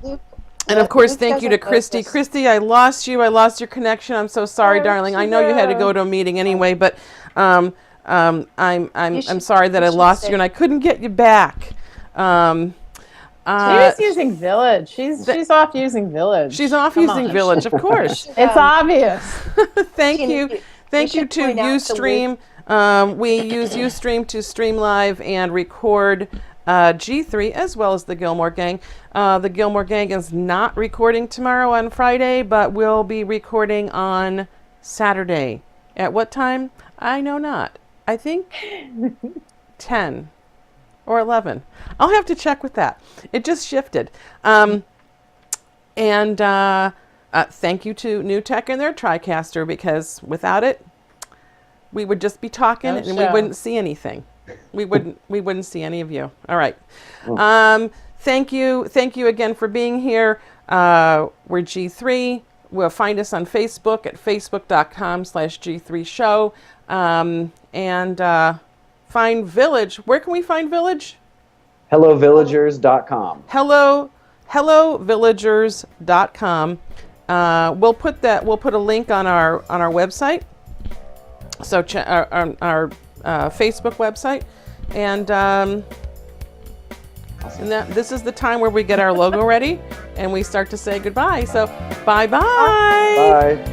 Speaker 1: of course, thank you to Christy. Christy, I lost you. I lost your connection. I'm so sorry, darling. I know you had to go to a meeting anyway, but I'm sorry that I lost you and I couldn't get you back.
Speaker 3: She's using Village. She's off using Village.
Speaker 1: She's off using Village, of course.
Speaker 3: It's obvious.
Speaker 1: Thank you to Ustream. We use Ustream to stream live and record G3 as well as the Gilmore Gang. The Gilmore Gang is not recording tomorrow on Friday, but will be recording on Saturday. At what time? I know not. I think 10 or 11. I'll have to check with that. It just shifted. Thank you to New Tech and their TriCaster, because without it, we would just be talking
Speaker 3: No
Speaker 1: and we
Speaker 3: show.
Speaker 1: wouldn't see anything. We wouldn't see any of you. All right. Thank you again for being here. We're G3. We'll find us on Facebook at facebook.com/G3show. And find Village. Where can we find Village?
Speaker 5: HelloVillagers.com.
Speaker 1: HelloVillagers.com. We'll put a link on our website. So our Facebook website, and this is the time where we get our logo ready and we start to say goodbye. So bye.
Speaker 5: Bye.